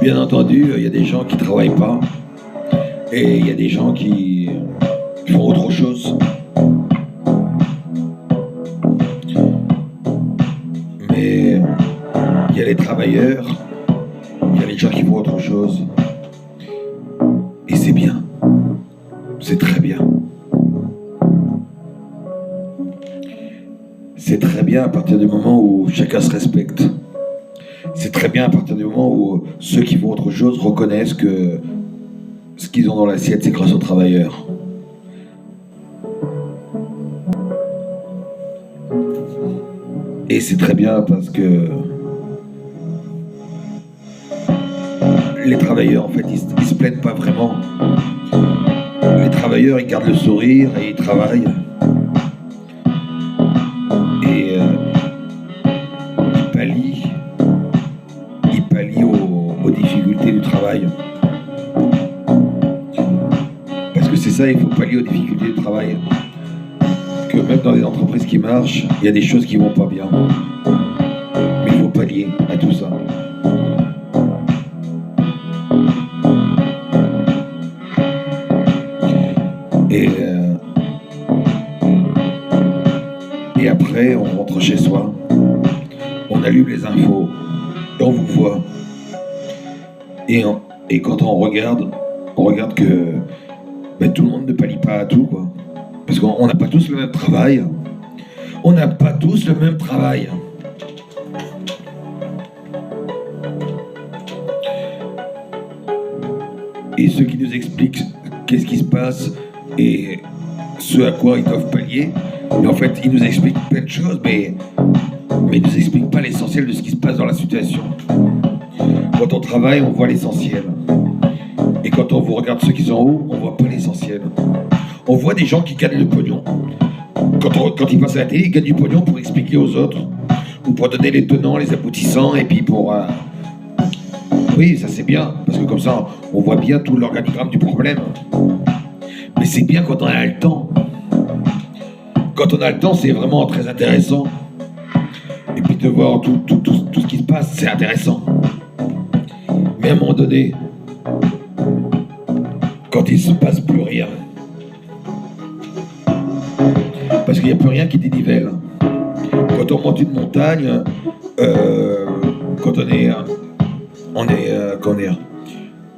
Bien entendu, il y a des gens qui ne travaillent pas. Et il y a des gens qui font autre chose. Mais il y a les travailleurs, il y a les gens qui font autre chose. Et c'est bien. C'est très bien. C'est très bien à partir du moment où chacun se respecte. C'est très bien à partir du moment où ceux qui font autre chose reconnaissent que ce qu'ils ont dans l'assiette, c'est grâce aux travailleurs. Et c'est très bien parce que les travailleurs, en fait, ils se plaignent pas vraiment. Les travailleurs, ils gardent le sourire et ils travaillent. Et ils pallient aux difficultés du travail. Parce que c'est ça, il faut pallier aux difficultés du travail. Que même dans les entreprises qui marchent, il y a des choses qui vont pas bien. Mais il faut pallier à tout ça. Et après, on rentre chez soi, on allume les infos, et on vous voit. Et quand on regarde que tout le monde ne pallie pas à tout, quoi. Parce qu'on n'a pas tous le même travail. On n'a pas tous le même travail. Et ceux qui nous expliquent qu'est-ce qui se passe et ce à quoi ils doivent pallier, mais en fait, ils nous expliquent plein de choses, mais ils nous expliquent pas l'essentiel de ce qui se passe dans la situation. Quand on travaille, on voit l'essentiel. Et quand on vous regarde ceux qui sont en haut, on voit pas l'essentiel. On voit des gens qui gagnent le pognon. Quand ils passent à la télé, ils gagnent du pognon pour expliquer aux autres, ou pour donner les tenants, les aboutissants, et puis pour... Oui, ça c'est bien, parce que comme ça, on voit bien tout l'organigramme du problème. Mais c'est bien quand on a le temps. Quand on a le temps, c'est vraiment très intéressant. Et puis de voir tout ce qui se passe, c'est intéressant. Mais à un moment donné, quand il se passe plus rien, parce qu'il n'y a plus rien qui dénivelle. Quand on monte une montagne,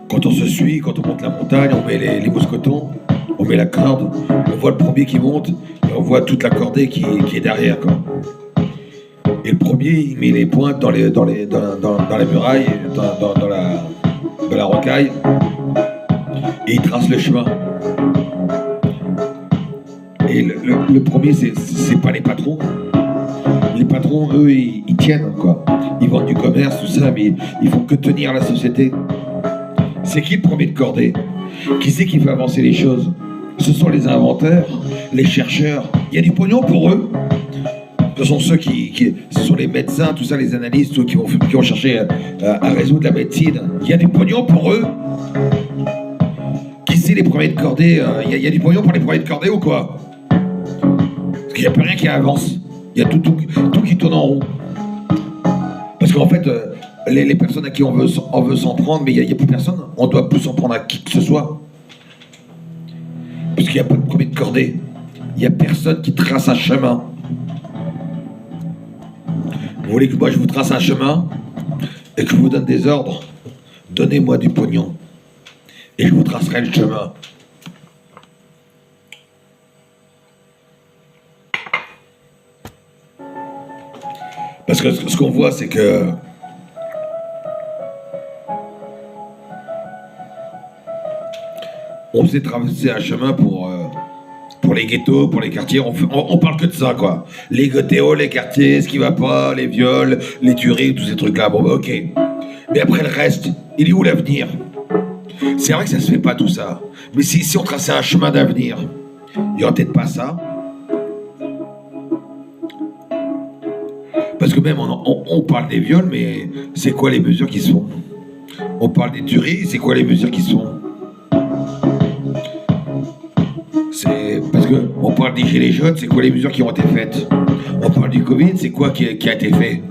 quand on se suit, quand on monte la montagne, on met les mousquetons, on met la corde, on voit le premier qui monte et on voit toute la cordée qui est derrière, quoi. Et le premier, il met les pointes dans la muraille, dans la rocaille, et il trace le chemin. Et le premier, c'est pas les patrons. Les patrons, eux, ils tiennent, quoi. Ils vendent du commerce, tout ça, mais ils font que tenir la société. C'est qui le premier de cordée? Qui c'est qui fait avancer les choses? Ce sont les inventeurs, les chercheurs. Il y a du pognon pour eux. Ce sont ceux ce sont les médecins, tout ça, les analystes qui vont chercher à résoudre la médecine. Il y a du pognon pour eux. Qui c'est les premiers de cordée? Il y a du pognon pour les premiers de cordée ou quoi? Parce qu'il n'y a plus rien qui avance. Il y a tout qui tourne en rond. Parce qu'en fait, les personnes à qui on veut s'en prendre, mais il n'y a plus personne. On ne doit plus s'en prendre à qui que ce soit. Puisqu'il n'y a pas de premier de cordée. Il n'y a personne qui trace un chemin. Vous voulez que moi je vous trace un chemin et que je vous donne des ordres? Donnez-moi du pognon. Et je vous tracerai le chemin. Parce que ce qu'on voit, c'est que on s'est traversé un chemin pour les ghettos, pour les quartiers. On parle que de ça, quoi. Les ghettos, les quartiers, ce qui va pas, les viols, les tueries, tous ces trucs-là. Bon, bah, ok. Mais après le reste, il est où l'avenir? C'est vrai que ça se fait pas tout ça. Mais si on traçait un chemin d'avenir, il y aura peut-être pas ça. Parce que même on parle des viols, mais c'est quoi les mesures qui se font? On parle des tueries, c'est quoi les mesures qui se font? C'est parce que on parle des gilets jaunes, c'est quoi les mesures qui ont été faites? On parle du Covid, c'est quoi qui a été fait?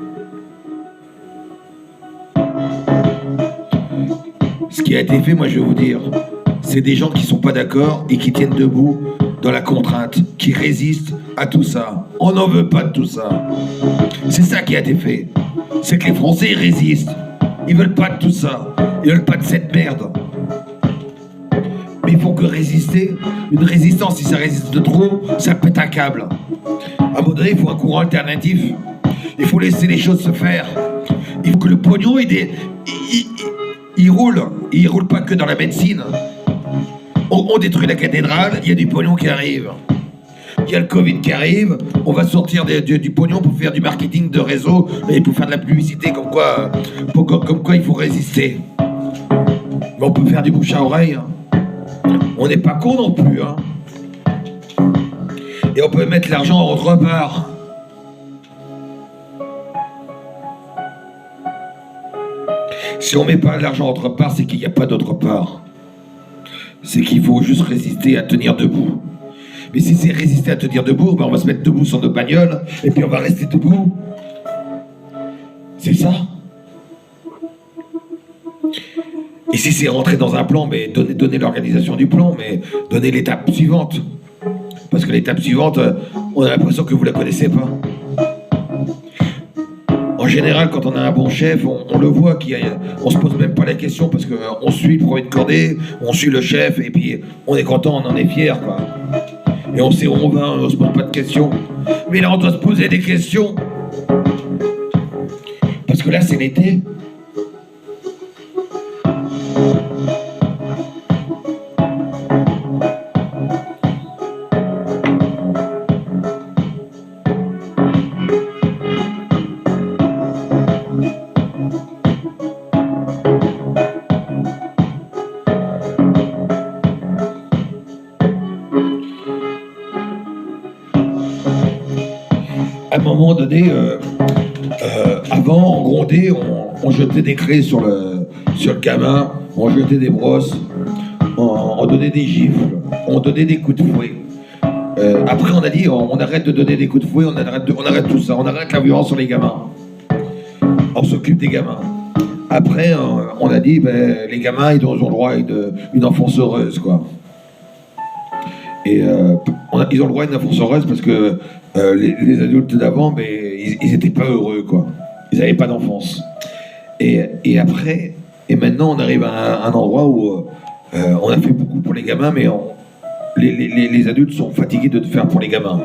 Ce qui a été fait, moi je vais vous dire, c'est des gens qui sont pas d'accord et qui tiennent debout dans la contrainte, qui résistent à tout ça. On n'en veut pas de tout ça. C'est ça qui a été fait. C'est que les Français ils résistent. Ils veulent pas de tout ça. Ils veulent pas de cette merde. Mais il faut que résister. Une résistance, si ça résiste de trop, ça pète un câble. À un moment donné, il faut un courant alternatif. Il faut laisser les choses se faire. Il faut que le pognon, il roule. Il roule pas que dans la médecine. On détruit la cathédrale, il y a du pognon qui arrive. Il y a le Covid qui arrive, on va sortir du pognon pour faire du marketing de réseau et pour faire de la publicité comme quoi il faut résister. Mais on peut faire du bouche à oreille. Hein. On n'est pas con non plus. Hein. Et on peut mettre l'argent autre part. Si on met pas l'argent autre part, c'est qu'il n'y a pas d'autre part. C'est qu'il faut juste résister à tenir debout. Mais si c'est résister à tenir debout, ben on va se mettre debout sur nos bagnoles et puis on va rester debout. C'est ça. Et si c'est rentrer dans un plan, mais donner l'organisation du plan, mais donner l'étape suivante. Parce que l'étape suivante, on a l'impression que vous la connaissez pas. En général, quand on a un bon chef, on le voit, on se pose même pas la question parce qu'on suit le premier de cordée, on suit le chef et puis on est content, on en est fier, quoi. Et on sait où on va, on se pose pas de questions. Mais là, on doit se poser des questions. Parce que là, c'est l'été. À un moment donné, avant, on grondait, on jetait des craies sur le gamin, on jetait des brosses, on donnait des gifles, on donnait des coups de fouet. Après, on a dit, on arrête de donner des coups de fouet, on arrête tout ça, on arrête la violence sur les gamins. On s'occupe des gamins. Après, on a dit, les gamins, ils ont le droit à une enfance heureuse, quoi. Et ils ont le droit à une enfance heureuse parce que les adultes d'avant, ils étaient pas heureux, quoi. Ils n'avaient pas d'enfance. Et après, et maintenant, on arrive à un endroit où on a fait beaucoup pour les gamins, mais les adultes sont fatigués de faire pour les gamins.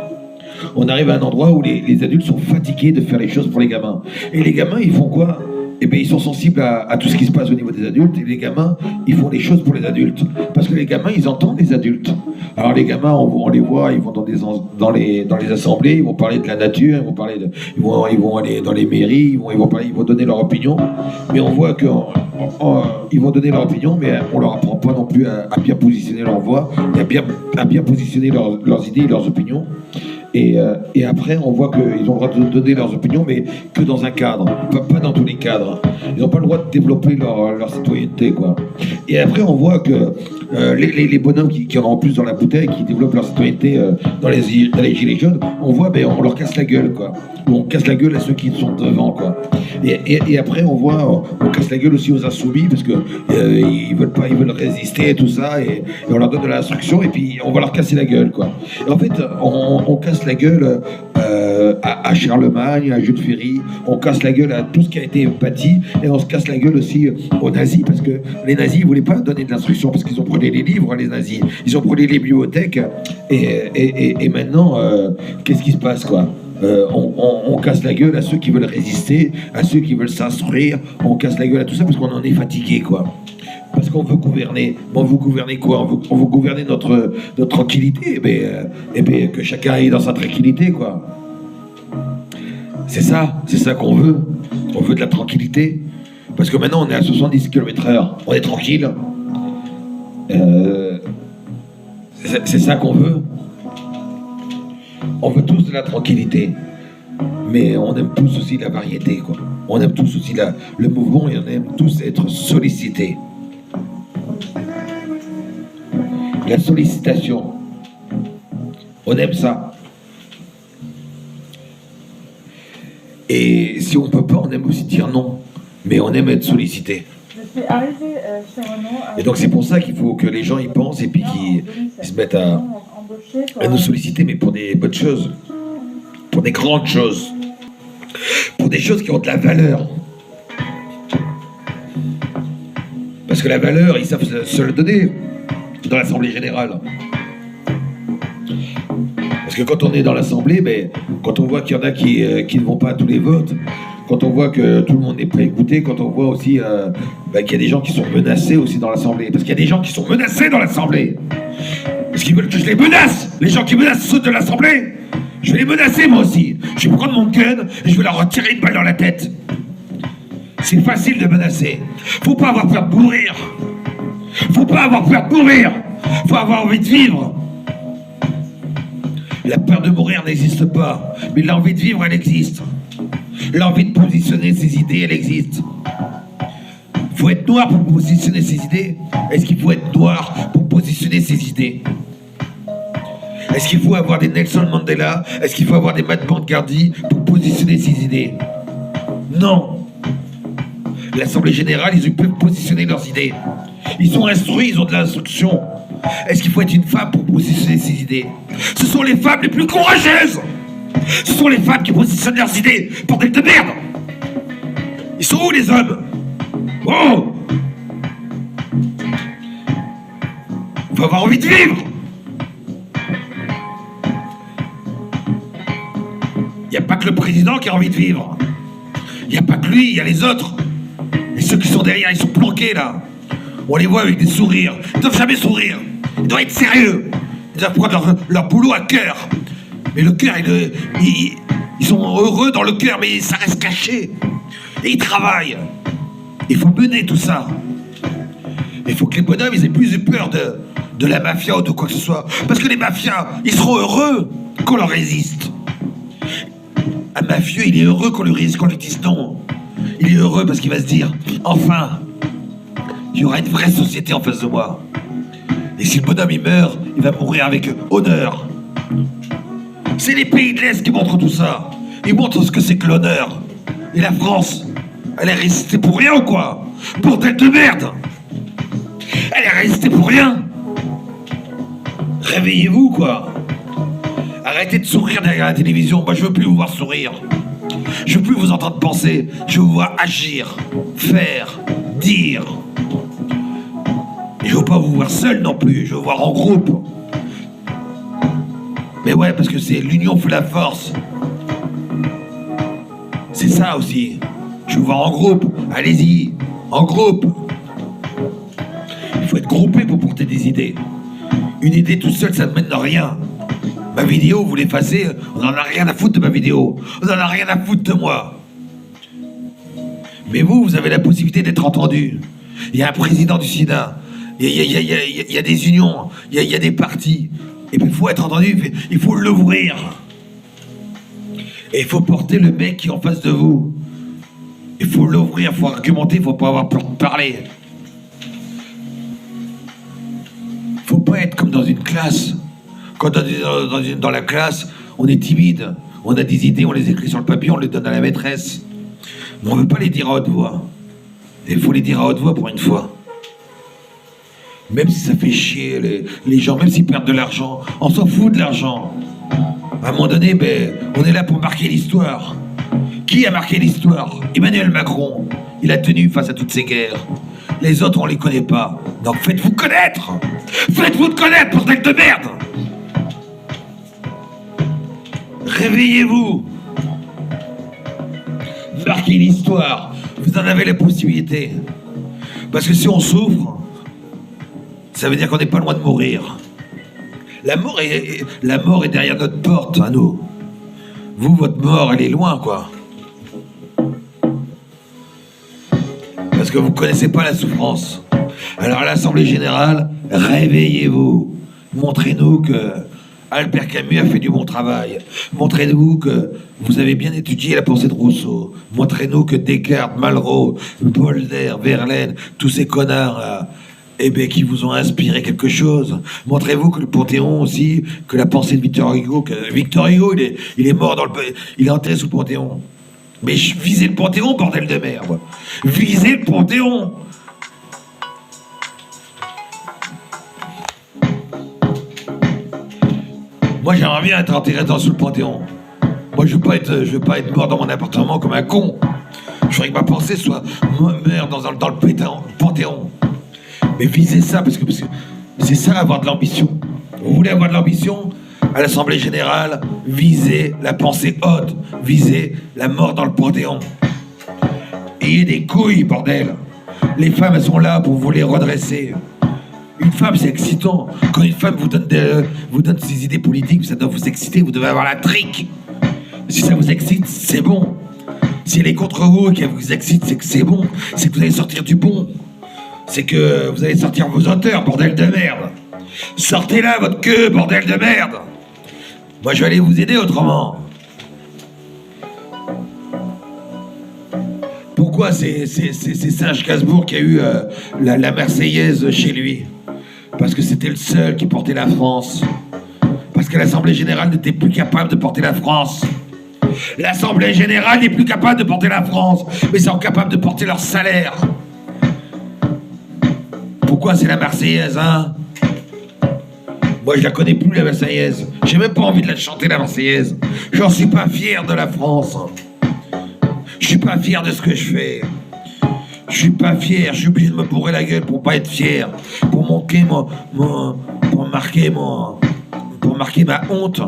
On arrive à un endroit où les adultes sont fatigués de faire les choses pour les gamins. Et les gamins, ils font quoi? eh bien, ils sont sensibles à tout ce qui se passe au niveau des adultes, et les gamins, ils font les choses pour les adultes. Parce que les gamins, ils entendent les adultes. Alors les gamins, on les voit, ils vont dans les assemblées, ils vont parler de la nature, ils vont aller dans les mairies, ils vont donner leur opinion. Mais on voit qu'ils vont donner leur opinion, mais on leur apprend pas non plus à bien positionner leur voix, et à bien positionner leurs idées et leurs opinions. Et après, on voit qu'ils ont le droit de donner leurs opinions, mais que dans un cadre, pas dans tous les cadres. Ils n'ont pas le droit de développer leur citoyenneté, quoi. Et après, on voit que les bonhommes qui en ont plus dans la bouteille, qui développent leur citoyenneté dans les gilets jaunes, on voit, on leur casse la gueule, quoi. On casse la gueule à ceux qui sont devant, quoi. Et après, on voit, on casse la gueule aussi aux insoumis, parce que ils veulent résister et tout ça, et on leur donne de l'instruction, et puis on va leur casser la gueule, quoi. Et en fait, on casse la gueule à Charlemagne, à Jules Ferry, on casse la gueule à tout ce qui a été bâti, et on se casse la gueule aussi aux nazis, parce que les nazis ne voulaient pas donner de l'instruction, parce qu'ils ont pris les livres, les nazis, ils ont pris les bibliothèques, et maintenant, qu'est-ce qui se passe, quoi? On casse la gueule à ceux qui veulent résister, à ceux qui veulent s'instruire, on casse la gueule à tout ça parce qu'on en est fatigué, quoi. Parce qu'on veut gouverner. Mais on veut gouverner quoi? On veut gouverner notre tranquillité, mais que chacun aille dans sa tranquillité, quoi. C'est ça qu'on veut. On veut de la tranquillité. Parce que maintenant on est à 70 km/h, on est tranquille. C'est ça qu'on veut. On veut tous de la tranquillité, mais on aime tous aussi la variété, quoi. On aime tous aussi le mouvement, et on aime tous être sollicités. La sollicitation, on aime ça. Et si on peut pas, on aime aussi dire non, mais on aime être sollicité. Je suis arrivée chez Renault. Et donc c'est pour ça qu'il faut que les gens y pensent et puis qu'ils se mettent à nous solliciter, mais pour des bonnes choses, pour des grandes choses, pour des choses qui ont de la valeur. Parce que la valeur, ils savent se le donner dans l'Assemblée Générale. Parce que quand on est dans l'Assemblée, quand on voit qu'il y en a qui ne vont pas à tous les votes, quand on voit que tout le monde n'est pas écouté, quand on voit aussi qu'il y a des gens qui sont menacés aussi dans l'Assemblée. Parce qu'il y a des gens qui sont menacés dans l'Assemblée. Parce qu'ils veulent que je les menace. Les gens qui menacent ceux de l'Assemblée, je vais les menacer moi aussi. Je vais prendre mon gun et je vais leur retirer une balle dans la tête. C'est facile de menacer. Faut pas avoir peur de mourir. Faut pas avoir peur de mourir. Faut avoir envie de vivre. La peur de mourir n'existe pas. Mais l'envie de vivre, elle existe. L'envie de positionner ses idées, elle existe. Faut être noir pour positionner ses idées. Est-ce qu'il faut être noir pour positionner ses idées? Est-ce qu'il faut avoir des Nelson Mandela? Est-ce qu'il faut avoir des Mahatma Gandhi pour positionner ses idées? Non. L'Assemblée Générale, ils peuvent positionner leurs idées. Ils sont instruits, ils ont de l'instruction. Est-ce qu'il faut être une femme pour positionner ses idées? Ce sont les femmes les plus courageuses. Ce sont les femmes qui positionnent leurs idées. Bordel de merde! Ils sont où les hommes? Oh! Faut avoir envie de vivre! Il n'y a pas que le président qui a envie de vivre. Il n'y a pas que lui, il y a les autres. Et ceux qui sont derrière, ils sont planqués là. On les voit avec des sourires. Ils ne doivent jamais sourire. Ils doivent être sérieux. Ils doivent prendre leur boulot à cœur. Mais le cœur, ils sont heureux dans le cœur, mais ça reste caché. Et ils travaillent. Il faut mener tout ça. Il faut que les bonhommes, ils aient plus eu peur de la mafia ou de quoi que ce soit. Parce que les mafias, ils seront heureux qu'on leur résiste. Un mafieux, il est heureux qu'on lui résiste, qu'on lui dise non. Il est heureux parce qu'il va se dire, enfin, il y aura une vraie société en face de moi. Et si le bonhomme, il meurt, il va mourir avec honneur. C'est les pays de l'Est qui montrent tout ça. Ils montrent ce que c'est que l'honneur. Et la France, elle est résistée pour rien ou quoi? Bordel de merde! Elle est résistée pour rien! Réveillez-vous, quoi! Arrêtez de sourire derrière la télévision. Moi, je veux plus vous voir sourire. Je veux plus vous entendre penser. Je veux vous voir agir, faire, dire. Et je veux pas vous voir seul non plus. Je veux vous voir en groupe. Mais ouais, parce que c'est l'union fait la force. C'est ça aussi. Je veux vous voir en groupe. Allez-y, en groupe. Il faut être groupé pour porter des idées. Une idée toute seule, ça ne mène à rien. Ma vidéo, vous l'effacez, on n'en a rien à foutre de ma vidéo. On n'en a rien à foutre de moi. Mais vous avez la possibilité d'être entendu. Il y a un président du Sénat. Il y a des unions. Il y a des partis. Et puis il faut être entendu, il faut l'ouvrir. Et il faut porter le mec qui est en face de vous. Il faut l'ouvrir, il faut argumenter, il ne faut pas avoir peur de parler. Il ne faut pas être comme dans une classe. Quand dans la classe, on est timide, on a des idées, on les écrit sur le papier, on les donne à la maîtresse. Mais on ne veut pas les dire à haute voix. Et il faut les dire à haute voix pour une fois. Même si ça fait chier les gens, même s'ils perdent de l'argent, on s'en fout de l'argent. À un moment donné, on est là pour marquer l'histoire. Qui a marqué l'histoire? Emmanuel Macron. Il a tenu face à toutes ces guerres. Les autres, on les connaît pas. Donc faites-vous connaître. Faites-vous connaître, bordel de merde. Réveillez-vous. Marquez l'histoire. Vous en avez la possibilité. Parce que si on souffre, ça veut dire qu'on n'est pas loin de mourir. La mort est derrière notre porte, à nous. Vous, votre mort, elle est loin, quoi. Parce que vous ne connaissez pas la souffrance. Alors à l'Assemblée Générale, réveillez-vous. Montrez-nous que Albert Camus a fait du bon travail. Montrez-nous que vous avez bien étudié la pensée de Rousseau. Montrez-nous que Descartes, Malraux, Baudelaire, Verlaine, tous ces connards là, qui vous ont inspiré quelque chose. Montrez-vous que le Panthéon aussi, que la pensée de Victor Hugo, il est mort il est enterré sous le Panthéon. Mais visez le Panthéon, bordel de merde. Visez le Panthéon. Moi, j'aimerais bien être enterré sous le Panthéon. Moi, je veux pas être mort dans mon appartement comme un con. Je voudrais que ma pensée soit meurt dans le Panthéon. Mais visez ça, parce que c'est ça, avoir de l'ambition. Vous voulez avoir de l'ambition? À l'Assemblée Générale, visez la pensée haute. Visez la mort dans le Panthéon. Ayez des couilles, bordel. Les femmes, elles sont là pour vous les redresser. Une femme, c'est excitant. Quand une femme vous donne ses idées politiques, ça doit vous exciter, vous devez avoir la trique. Si ça vous excite, c'est bon. Si elle est contre vous et qu'elle vous excite, c'est que c'est bon. C'est que vous allez sortir du bon. C'est que vous allez sortir vos auteurs, bordel de merde. Sortez là, votre queue, bordel de merde. Moi, je vais aller vous aider autrement. Pourquoi c'est Serge Gainsbourg qui a eu la Marseillaise chez lui? Parce que c'était le seul qui portait la France. Parce que l'Assemblée Générale n'était plus capable de porter la France. L'Assemblée Générale n'est plus capable de porter la France, mais ils sont capables de porter leur salaire. Pourquoi c'est la Marseillaise, hein? Moi, je la connais plus, la Marseillaise. J'ai même pas envie de la chanter, la Marseillaise. J'en suis pas fier de la France. Je suis pas fier de ce que je fais. Je suis pas fier. Je suis obligé de me bourrer la gueule pour pas être fier. Pour marquer ma honte.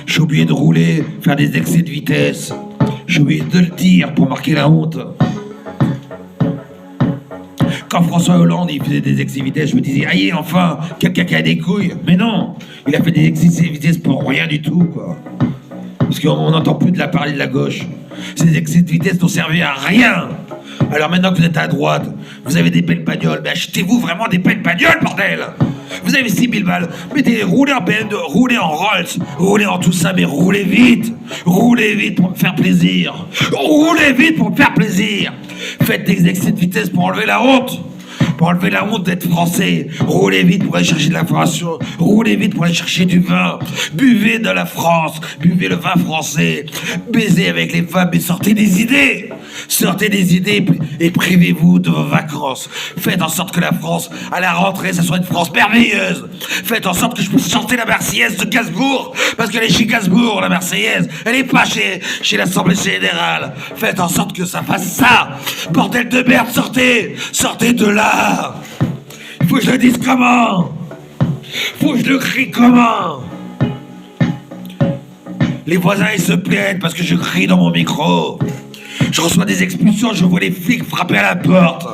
Je suis obligé de rouler, faire des excès de vitesse. Je suis obligé de le dire pour marquer la honte. Quand François Hollande il faisait des excès de vitesse, je me disais, aïe, enfin, quelqu'un qui a des couilles. Mais non, il a fait des excès de vitesse pour rien du tout, quoi. Parce qu'on n'entend plus de la parler de la gauche. Ces excès de vitesse n'ont servi à rien. Alors maintenant que vous êtes à droite, vous avez des belles bagnoles, mais achetez-vous vraiment des belles bagnoles, bordel. Vous avez 6 000 balles, roulez en BMW, roulez en Rolls, roulez en tout ça, mais roulez vite pour me faire plaisir. Roulez vite pour me faire plaisir. Faites des excès de vitesse pour enlever la honte. Pour enlever la honte d'être français. Roulez vite pour aller chercher de l'information. Roulez vite pour aller chercher du vin. Buvez de la France. Buvez le vin français. Baisez avec les femmes et sortez des idées. Sortez des idées et privez-vous de vos vacances. Faites en sorte que la France, à la rentrée, ça soit une France merveilleuse. Faites en sorte que je puisse chanter la Marseillaise de Gainsbourg. Parce qu'elle est chez Gainsbourg, la Marseillaise. Elle est pas chez l'Assemblée Générale. Faites en sorte que ça fasse ça. Bordel de merde, sortez. Sortez de là. Faut que je le dise comment? Faut que je le crie comment? Les voisins ils se plaignent parce que je crie dans mon micro. Je reçois des expulsions, je vois les flics frapper à la porte.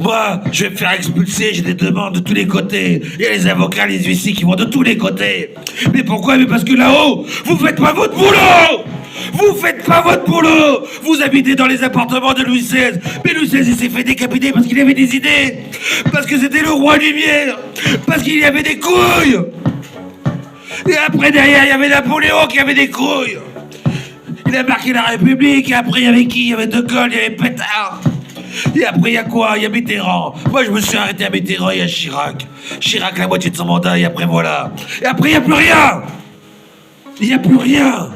Moi, je vais me faire expulser, j'ai des demandes de tous les côtés. Il y a les avocats, les huissiers qui vont de tous les côtés. Mais pourquoi? Mais parce que là-haut, vous faites pas votre boulot! Vous faites pas votre boulot! Vous habitez dans les appartements de Louis XVI. Mais Louis XVI, il s'est fait décapiter parce qu'il avait des idées. Parce que c'était le roi lumière. Parce qu'il y avait des couilles. Et après, derrière, il y avait Napoléon qui avait des couilles. Il a marqué la République. Et après, il y avait qui? Il y avait De Gaulle, il y avait Pétard. Et après, il y a quoi? Il y a Mitterrand. Moi, je me suis arrêté à Mitterrand, il y a Chirac. Chirac, la moitié de son mandat, et après, voilà. Et après, il n'y a plus rien. Il n'y a plus rien.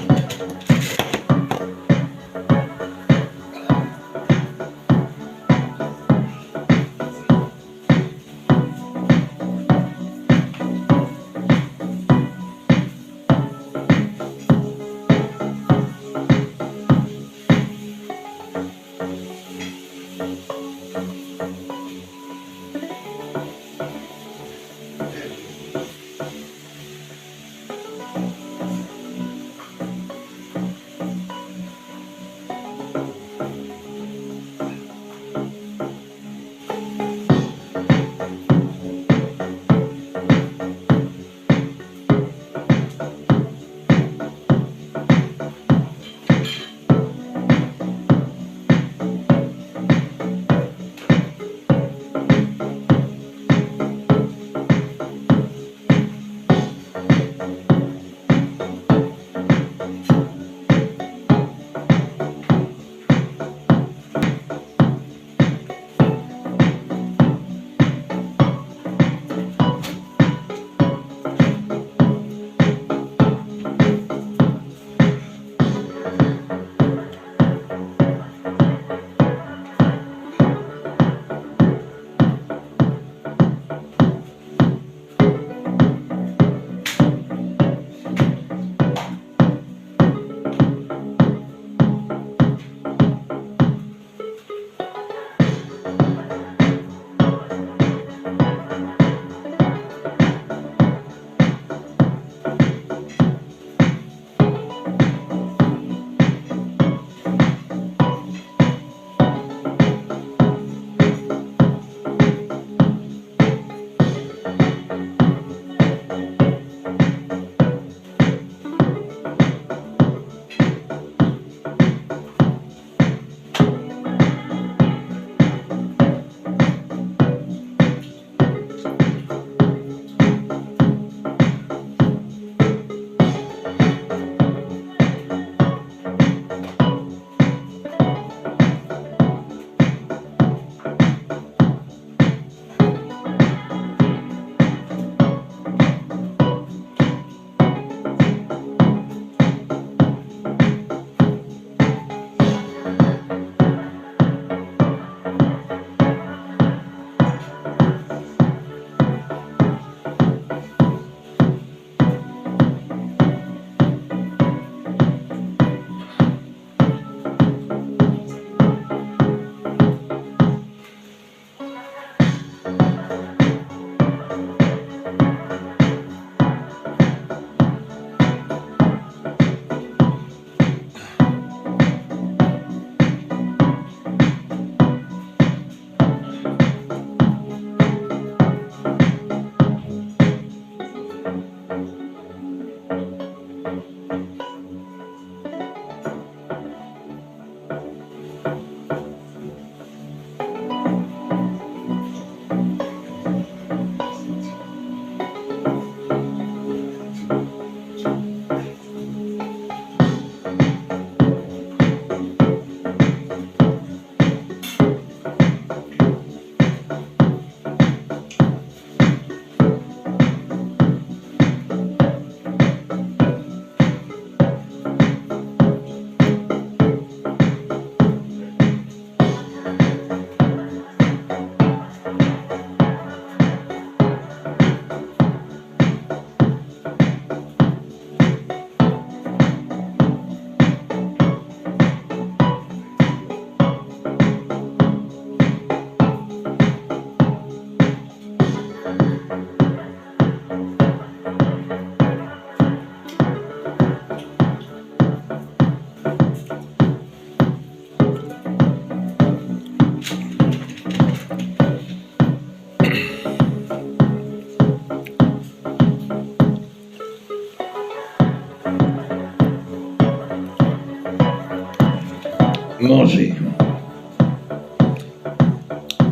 Manger.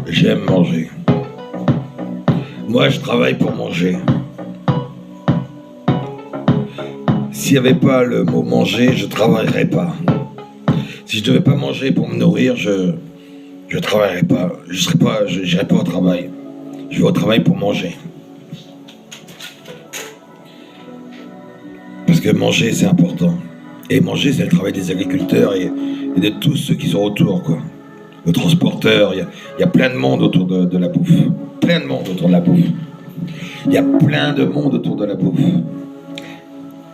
J'aime manger. Moi, je travaille pour manger. S'il n'y avait pas le mot manger, je ne travaillerais pas. Si je ne devais pas manger pour me nourrir, je ne travaillerais pas. Je n'irais pas au travail. Je vais au travail pour manger. Parce que manger, c'est important. Et manger, c'est le travail des agriculteurs et de tous ceux qui sont autour, quoi. Le transporteur, il y a plein de monde autour de la bouffe. Plein de monde autour de la bouffe. Il y a plein de monde autour de la bouffe.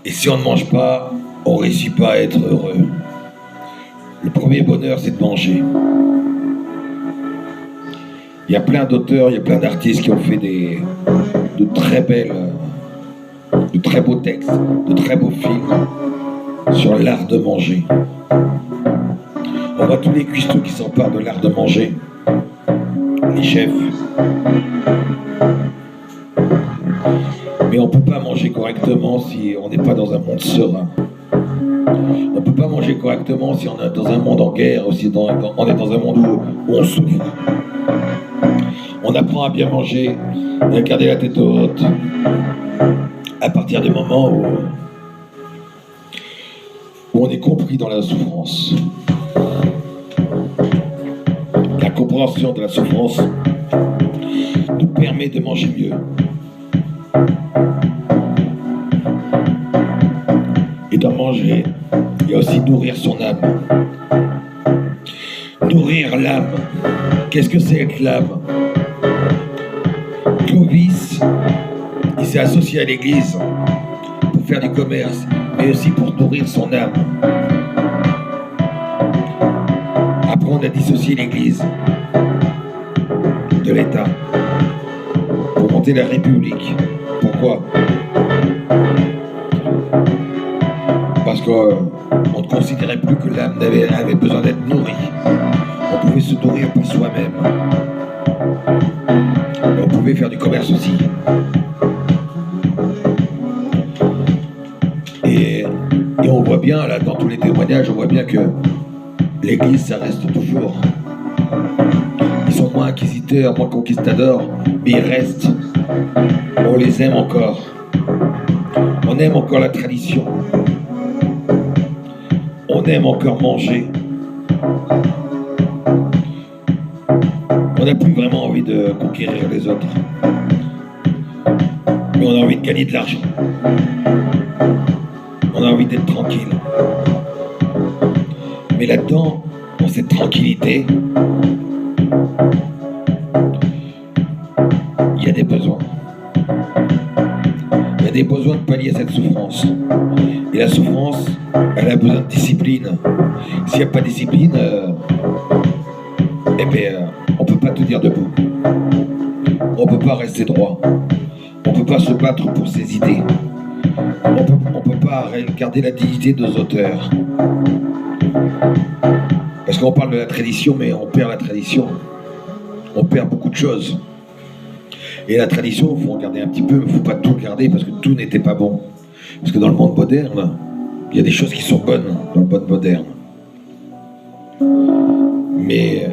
Et si on ne mange pas, on ne réussit pas à être heureux. Le premier bonheur, c'est de manger. Il y a plein d'auteurs, il y a plein d'artistes qui ont fait de très beaux textes, de très beaux films sur l'art de manger. On voit tous les cuistots qui s'emparent de l'art de manger, les chefs. Mais on ne peut pas manger correctement si on n'est pas dans un monde serein. On ne peut pas manger correctement si on est dans un monde en guerre ou si on est dans un monde où on souffre. On apprend à bien manger et à garder la tête haute à partir du moment où on est compris dans la souffrance. La compréhension de la souffrance nous permet de manger mieux. Et d'en manger, il y a aussi nourrir son âme. Nourrir l'âme. Qu'est-ce que c'est être l'âme? Clovis, il s'est associé à l'église pour faire du commerce, mais aussi pour nourrir son âme. Après, on a dissocié l'église de l'État pour monter la République. Pourquoi? Parce qu'on ne considérait plus que l'âme avait besoin d'être nourrie. On pouvait se nourrir par soi-même. Et on pouvait faire du commerce aussi. Et on voit bien, là, dans tous les témoignages, on voit bien que l'Église, ça reste toujours. Ils sont moins inquisiteurs, moins conquistadors, mais ils restent. On les aime encore. On aime encore la tradition. On aime encore manger. On n'a plus vraiment envie de conquérir les autres. Mais on a envie de gagner de l'argent. On a envie d'être tranquille. Mais là-dedans, dans cette tranquillité, il y a des besoins. Il y a des besoins de pallier cette souffrance. Et la souffrance, elle a besoin de discipline. S'il n'y a pas de discipline, on ne peut pas tenir debout. On ne peut pas rester droit. On ne peut pas se battre pour ses idées. On ne peut pas garder la dignité de nos auteurs. Parce qu'on parle de la tradition, mais on perd la tradition. On perd beaucoup de choses. Et la tradition, il faut regarder un petit peu, mais il ne faut pas tout regarder parce que tout n'était pas bon. Parce que dans le monde moderne, il y a des choses qui sont bonnes dans le monde moderne. Mais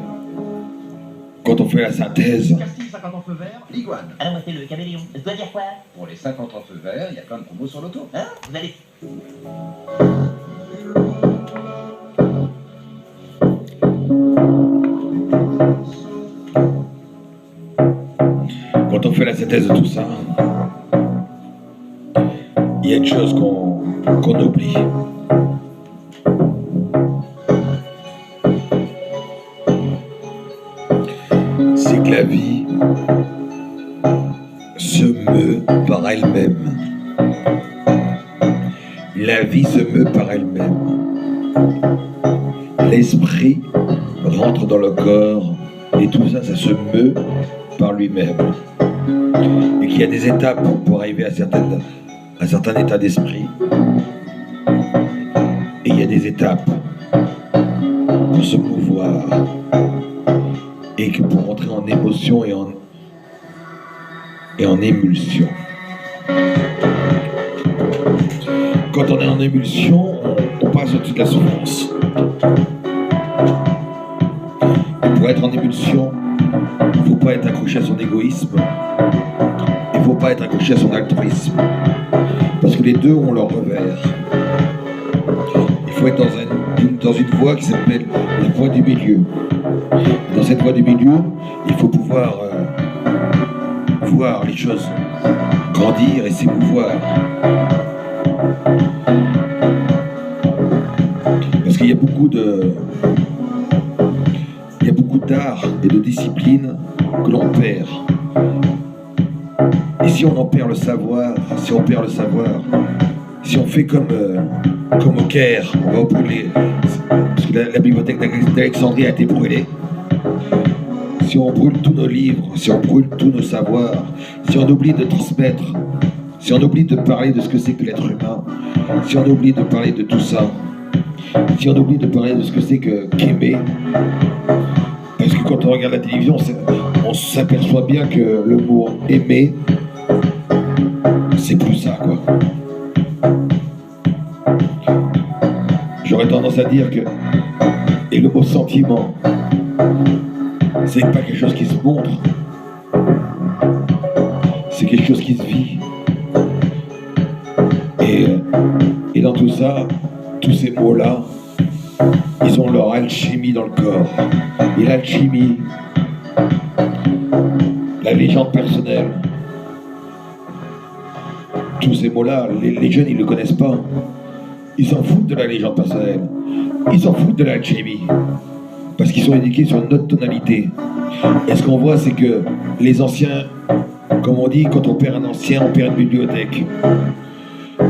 quand on fait la synthèse... 50 en feu vert, l'iguane. Alors, c'est le caméléon. Je dois dire quoi? Pour les 50 en feu vert, il y a plein de promos sur l'auto. Hein? Vous allez... Quand on fait la synthèse de tout ça, il y a une chose qu'on oublie. C'est que la vie se meut par elle-même. La vie se meut par elle-même. L'esprit rentre dans le corps et tout ça, ça se meut par lui-même. Et qu'il y a des étapes pour arriver à un certain état d'esprit. Et il y a des étapes pour se mouvoir. Et que pour rentrer en émotion et en émulsion. Quand on est en émulsion, on passe au-dessus de la souffrance. pas être accroché à son égoïsme. Il ne faut pas être accroché à son altruisme. Parce que les deux ont leur revers. Il faut être dans une voie qui s'appelle la voie du milieu. Dans cette voie du milieu, il faut pouvoir voir les choses grandir et s'émouvoir. Parce qu'il y a beaucoup d'art et de discipline que l'on perd. Et si on en perd le savoir, si on fait comme au Caire, on va brûler, parce que la bibliothèque d'Alexandrie a été brûlée. Si on brûle tous nos livres, si on brûle tous nos savoirs, si on oublie de transmettre, si on oublie de parler de ce que c'est que l'être humain, si on oublie de parler de tout ça, si on oublie de parler de ce que c'est qu'aimer, parce que quand on regarde la télévision, on s'aperçoit bien que le mot aimer, c'est plus ça, quoi. J'aurais tendance à dire que, et le mot sentiment, c'est pas quelque chose qui se montre, c'est quelque chose qui se vit. Et dans tout ça, tous ces mots-là, ils ont leur alchimie dans le corps. Et l'alchimie, la légende personnelle, tous ces mots-là, les jeunes, ils ne le connaissent pas. Ils s'en foutent de la légende personnelle. Ils s'en foutent de l'alchimie. Parce qu'ils sont éduqués sur une autre tonalité. Et ce qu'on voit, c'est que les anciens, comme on dit, quand on perd un ancien, on perd une bibliothèque.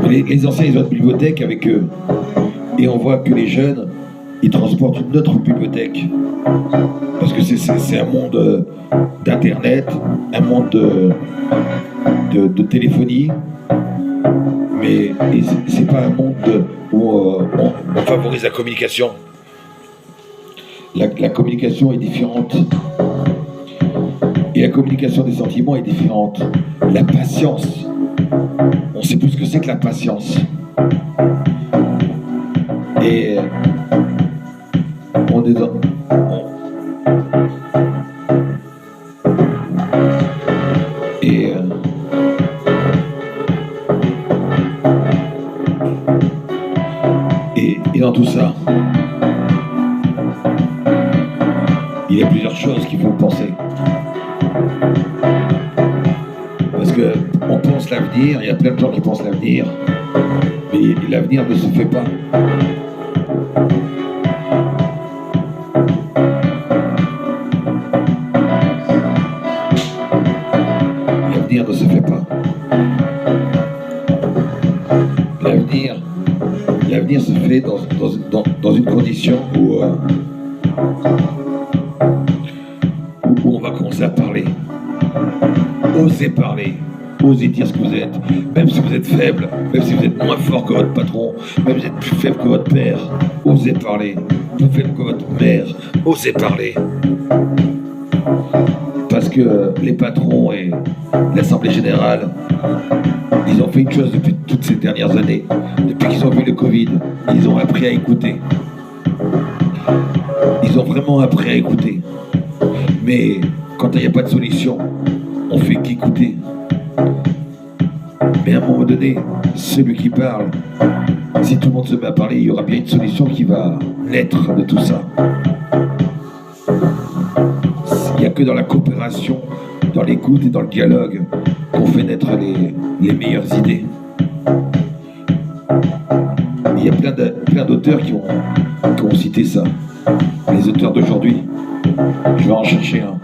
Les anciens, ils ont une bibliothèque avec eux. Et on voit que les jeunes, ils transportent une autre bibliothèque. Parce que c'est un monde d'Internet, un monde de téléphonie. Mais c'est pas un monde où on favorise la communication. La communication est différente. Et la communication des sentiments est différente. La patience. On sait plus ce que c'est que la patience. Et on est dans... Et dans tout ça, il y a plusieurs choses qu'il faut penser. Parce qu'on pense l'avenir, il y a plein de gens qui pensent l'avenir, mais l'avenir ne se fait pas. L'avenir ne se fait pas. L'avenir se fait dans une condition où on va commencer à parler. Osez parler. Osez dire ce que vous êtes. Même si vous êtes faible, même si vous êtes moins fort que votre patron, même si vous êtes plus faible que votre père, osez parler. Plus faible que votre mère, osez parler. Parce que les patrons et l'Assemblée Générale, ils ont fait une chose depuis toutes ces dernières années. Depuis qu'ils ont vu le Covid, ils ont appris à écouter. Ils ont vraiment appris à écouter. Mais quand il n'y a pas de solution, on fait qu'écouter. Mais à un moment donné, celui qui parle, si tout le monde se met à parler, il y aura bien une solution qui va naître de tout ça. Il n'y a que dans la coopération, dans l'écoute et dans le dialogue qu'on fait naître les meilleures idées. Il y a plein d'auteurs qui ont cité ça. Les auteurs d'aujourd'hui. Je vais en chercher un.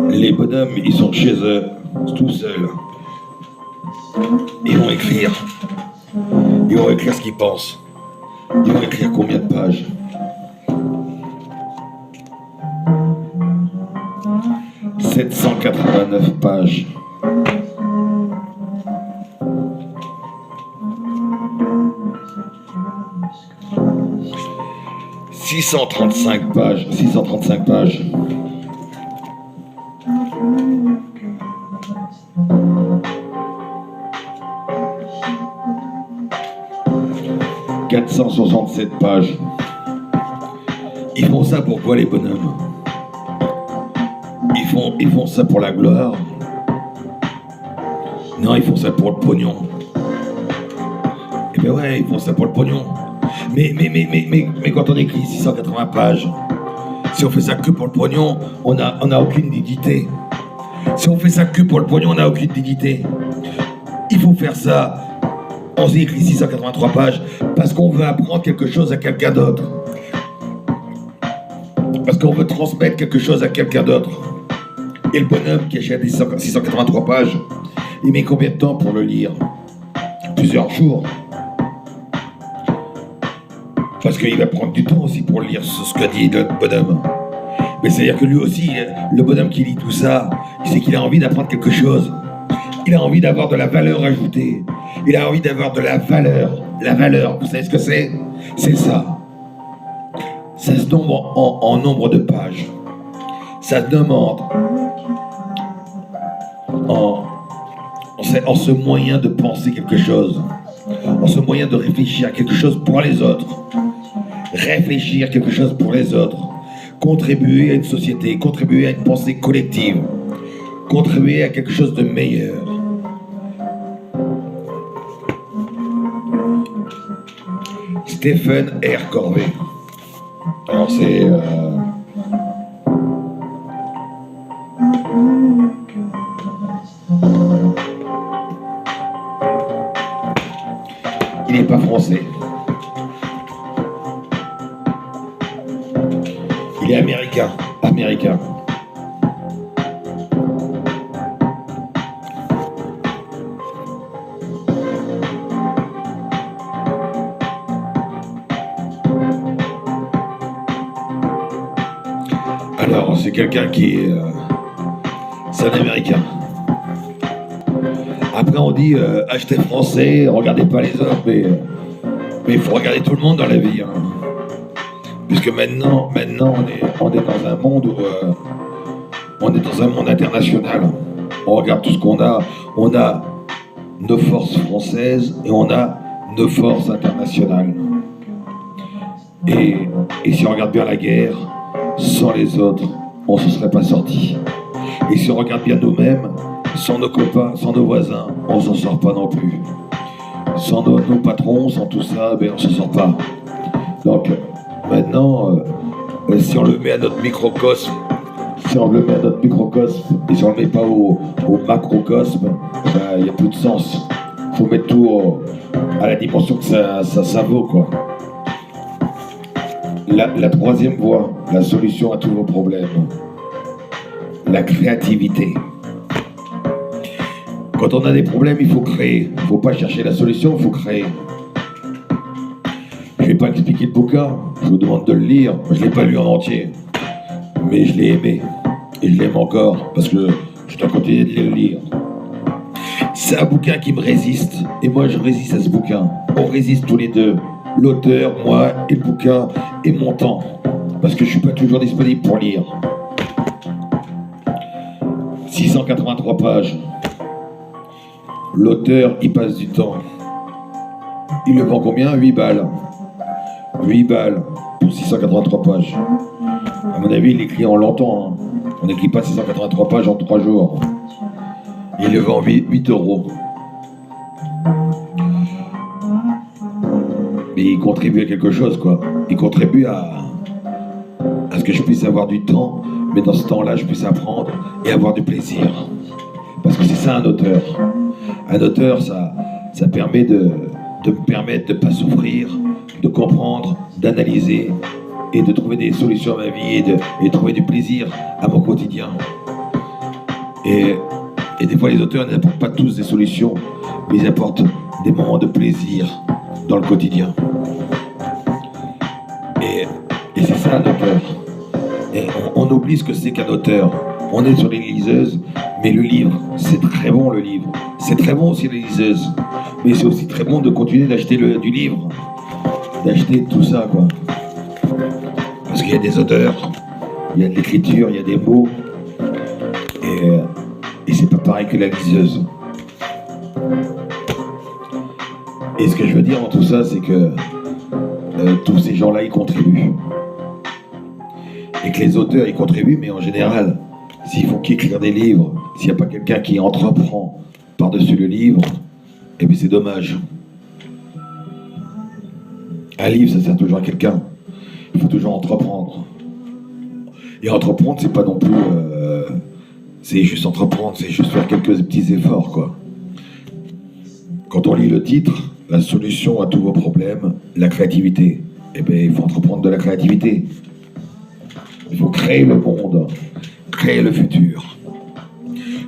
Les bonhommes, ils sont chez eux, tout seuls. Ils vont écrire. Ils vont écrire ce qu'ils pensent. Ils vont écrire combien de pages? « 789 pages. » 635 pages. 635 pages. 467 pages. Ils font ça pourquoi les bonhommes? Ils font ça pour la gloire? Non, ils font ça pour le pognon. Eh ben ouais, ils font ça pour le pognon. Mais quand on écrit 680 pages, si on fait ça que pour le pognon, on a aucune dignité. Si on fait ça que pour le pognon, on n'a aucune dignité. Il faut faire ça. On écrit 683 pages parce qu'on veut apprendre quelque chose à quelqu'un d'autre. Parce qu'on veut transmettre quelque chose à quelqu'un d'autre. Et le bonhomme qui achète les 683 pages, il met combien de temps pour le lire? Plusieurs jours. Parce qu'il va prendre du temps aussi pour lire ce qu'a dit le bonhomme. Mais c'est-à-dire que lui aussi, le bonhomme qui lit tout ça, c'est qu'il a envie d'apprendre quelque chose. Il a envie d'avoir de la valeur ajoutée. Il a envie d'avoir de la valeur. La valeur, vous savez ce que c'est? C'est ça. Ça se nombre en nombre de pages. Ça se demande en ce moyen de penser quelque chose, en ce moyen de réfléchir à quelque chose pour les autres. Réfléchir quelque chose pour les autres. Contribuer à une société, contribuer à une pensée collective, contribuer à quelque chose de meilleur. Stephen R. Covey. Alors c'est... Il n'est pas français. Il est américain. Américain. Alors, c'est quelqu'un qui est... c'est un américain. Après, on dit achetez français, regardez pas les autres, mais il faut regarder tout le monde dans la vie. Hein. Puisque maintenant on est dans un monde où on est dans un monde international. On regarde tout ce qu'on a. On a nos forces françaises et on a nos forces internationales. Et si on regarde bien la guerre, sans les autres, on ne se serait pas sorti. Et si on regarde bien nous-mêmes, sans nos copains, sans nos voisins, on ne s'en sort pas non plus. Sans nos patrons, sans tout ça, ben on ne s'en sort pas. Donc maintenant, si on le met à notre microcosme, et si on le met pas au macrocosme, il n'y a plus de sens. Il faut mettre tout à la dimension que ça vaut, quoi. La troisième voie, la solution à tous vos problèmes, la créativité. Quand on a des problèmes, il faut créer. Il ne faut pas chercher la solution, il faut créer. Je ne vais pas expliquer le bouquin, je vous demande de le lire. Je ne l'ai pas lu en entier, mais je l'ai aimé. Et je l'aime encore, parce que je dois continuer de le lire. C'est un bouquin qui me résiste, et moi je résiste à ce bouquin. On résiste tous les deux. L'auteur, moi, et le bouquin, et mon temps. Parce que je ne suis pas toujours disponible pour lire. 683 pages. L'auteur, il passe du temps. Il le vend combien? 8 balles. 8 balles pour 683 pages. À mon avis, il écrit en longtemps. Hein. On n'écrit pas 683 pages en 3 jours. Il le vend 8 euros. Mais il contribue à quelque chose, quoi. Il contribue à ce que je puisse avoir du temps, mais dans ce temps-là, je puisse apprendre et avoir du plaisir. Parce que c'est ça un auteur. Un auteur, ça permet de me permettre de ne pas souffrir, de comprendre, d'analyser et de trouver des solutions à ma vie et de trouver du plaisir à mon quotidien. Et des fois, les auteurs n'apportent pas tous des solutions, mais ils apportent des moments de plaisir dans le quotidien. Et c'est ça un auteur. Et on oublie ce que c'est qu'un auteur. On est sur les liseuses, mais le livre, c'est très bon le livre. C'est très bon aussi les liseuses. Mais c'est aussi très bon de continuer d'acheter du livre. D'acheter tout ça, quoi. Parce qu'il y a des odeurs, il y a de l'écriture, il y a des mots. Et c'est pas pareil que la liseuse. Et ce que je veux dire dans tout ça, c'est que tous ces gens-là, ils contribuent. Et que les auteurs, ils contribuent, mais en général, s'ils font qu'écrire des livres, s'il n'y a pas quelqu'un qui entreprend par-dessus le livre, eh bien c'est dommage. Un livre, ça sert toujours à quelqu'un. Il faut toujours entreprendre. Et entreprendre, c'est pas non plus... c'est juste entreprendre, c'est juste faire quelques petits efforts, quoi. Quand on lit le titre, la solution à tous vos problèmes, la créativité. Eh bien, il faut entreprendre de la créativité. Il faut créer le monde, créer le futur.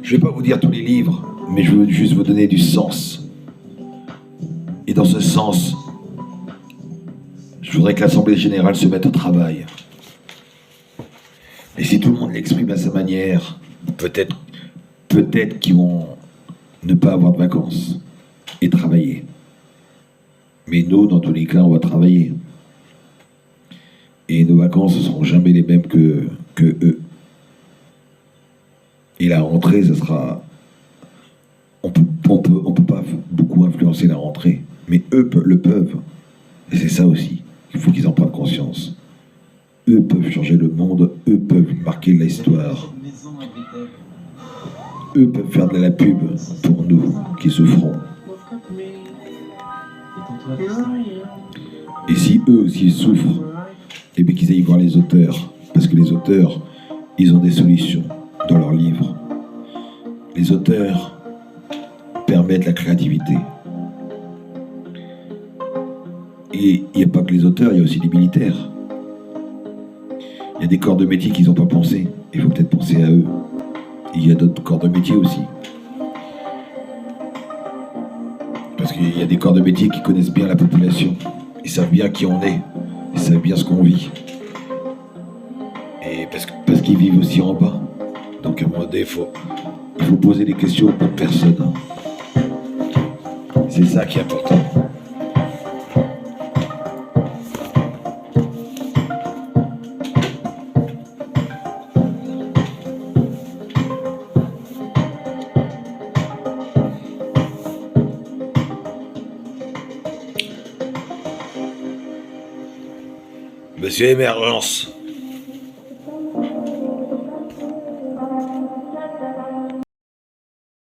Je ne vais pas vous dire tous les livres, mais je veux juste vous donner du sens. Et dans ce sens, je voudrais que l'Assemblée Générale se mette au travail. Et si tout le monde l'exprime à sa manière, peut-être qu'ils vont ne pas avoir de vacances et travailler. Mais nous, dans tous les cas, on va travailler. Et nos vacances ne seront jamais les mêmes que eux. Et la rentrée, ce sera... On peut pas beaucoup influencer la rentrée, mais eux le peuvent. Et c'est ça aussi. Il faut qu'ils en prennent conscience. Eux peuvent changer le monde, eux peuvent marquer l'histoire. Eux peuvent faire de la pub pour nous qui souffrons. Et si eux aussi souffrent, eh bien qu'ils aillent voir les auteurs. Parce que les auteurs, ils ont des solutions dans leurs livres. Les auteurs permettent la créativité. Et il n'y a pas que les auteurs, il y a aussi les militaires. Il y a des corps de métier qu'ils n'ont pas pensé. Il faut peut-être penser à eux. Et il y a d'autres corps de métier aussi. Parce qu'il y a des corps de métier qui connaissent bien la population. Ils savent bien qui on est. Ils savent bien ce qu'on vit. Et parce qu'ils vivent aussi en bas. Donc à un moment donné, il faut poser des questions aux bonnes personnes. C'est ça qui est important. Monsieur Émergence.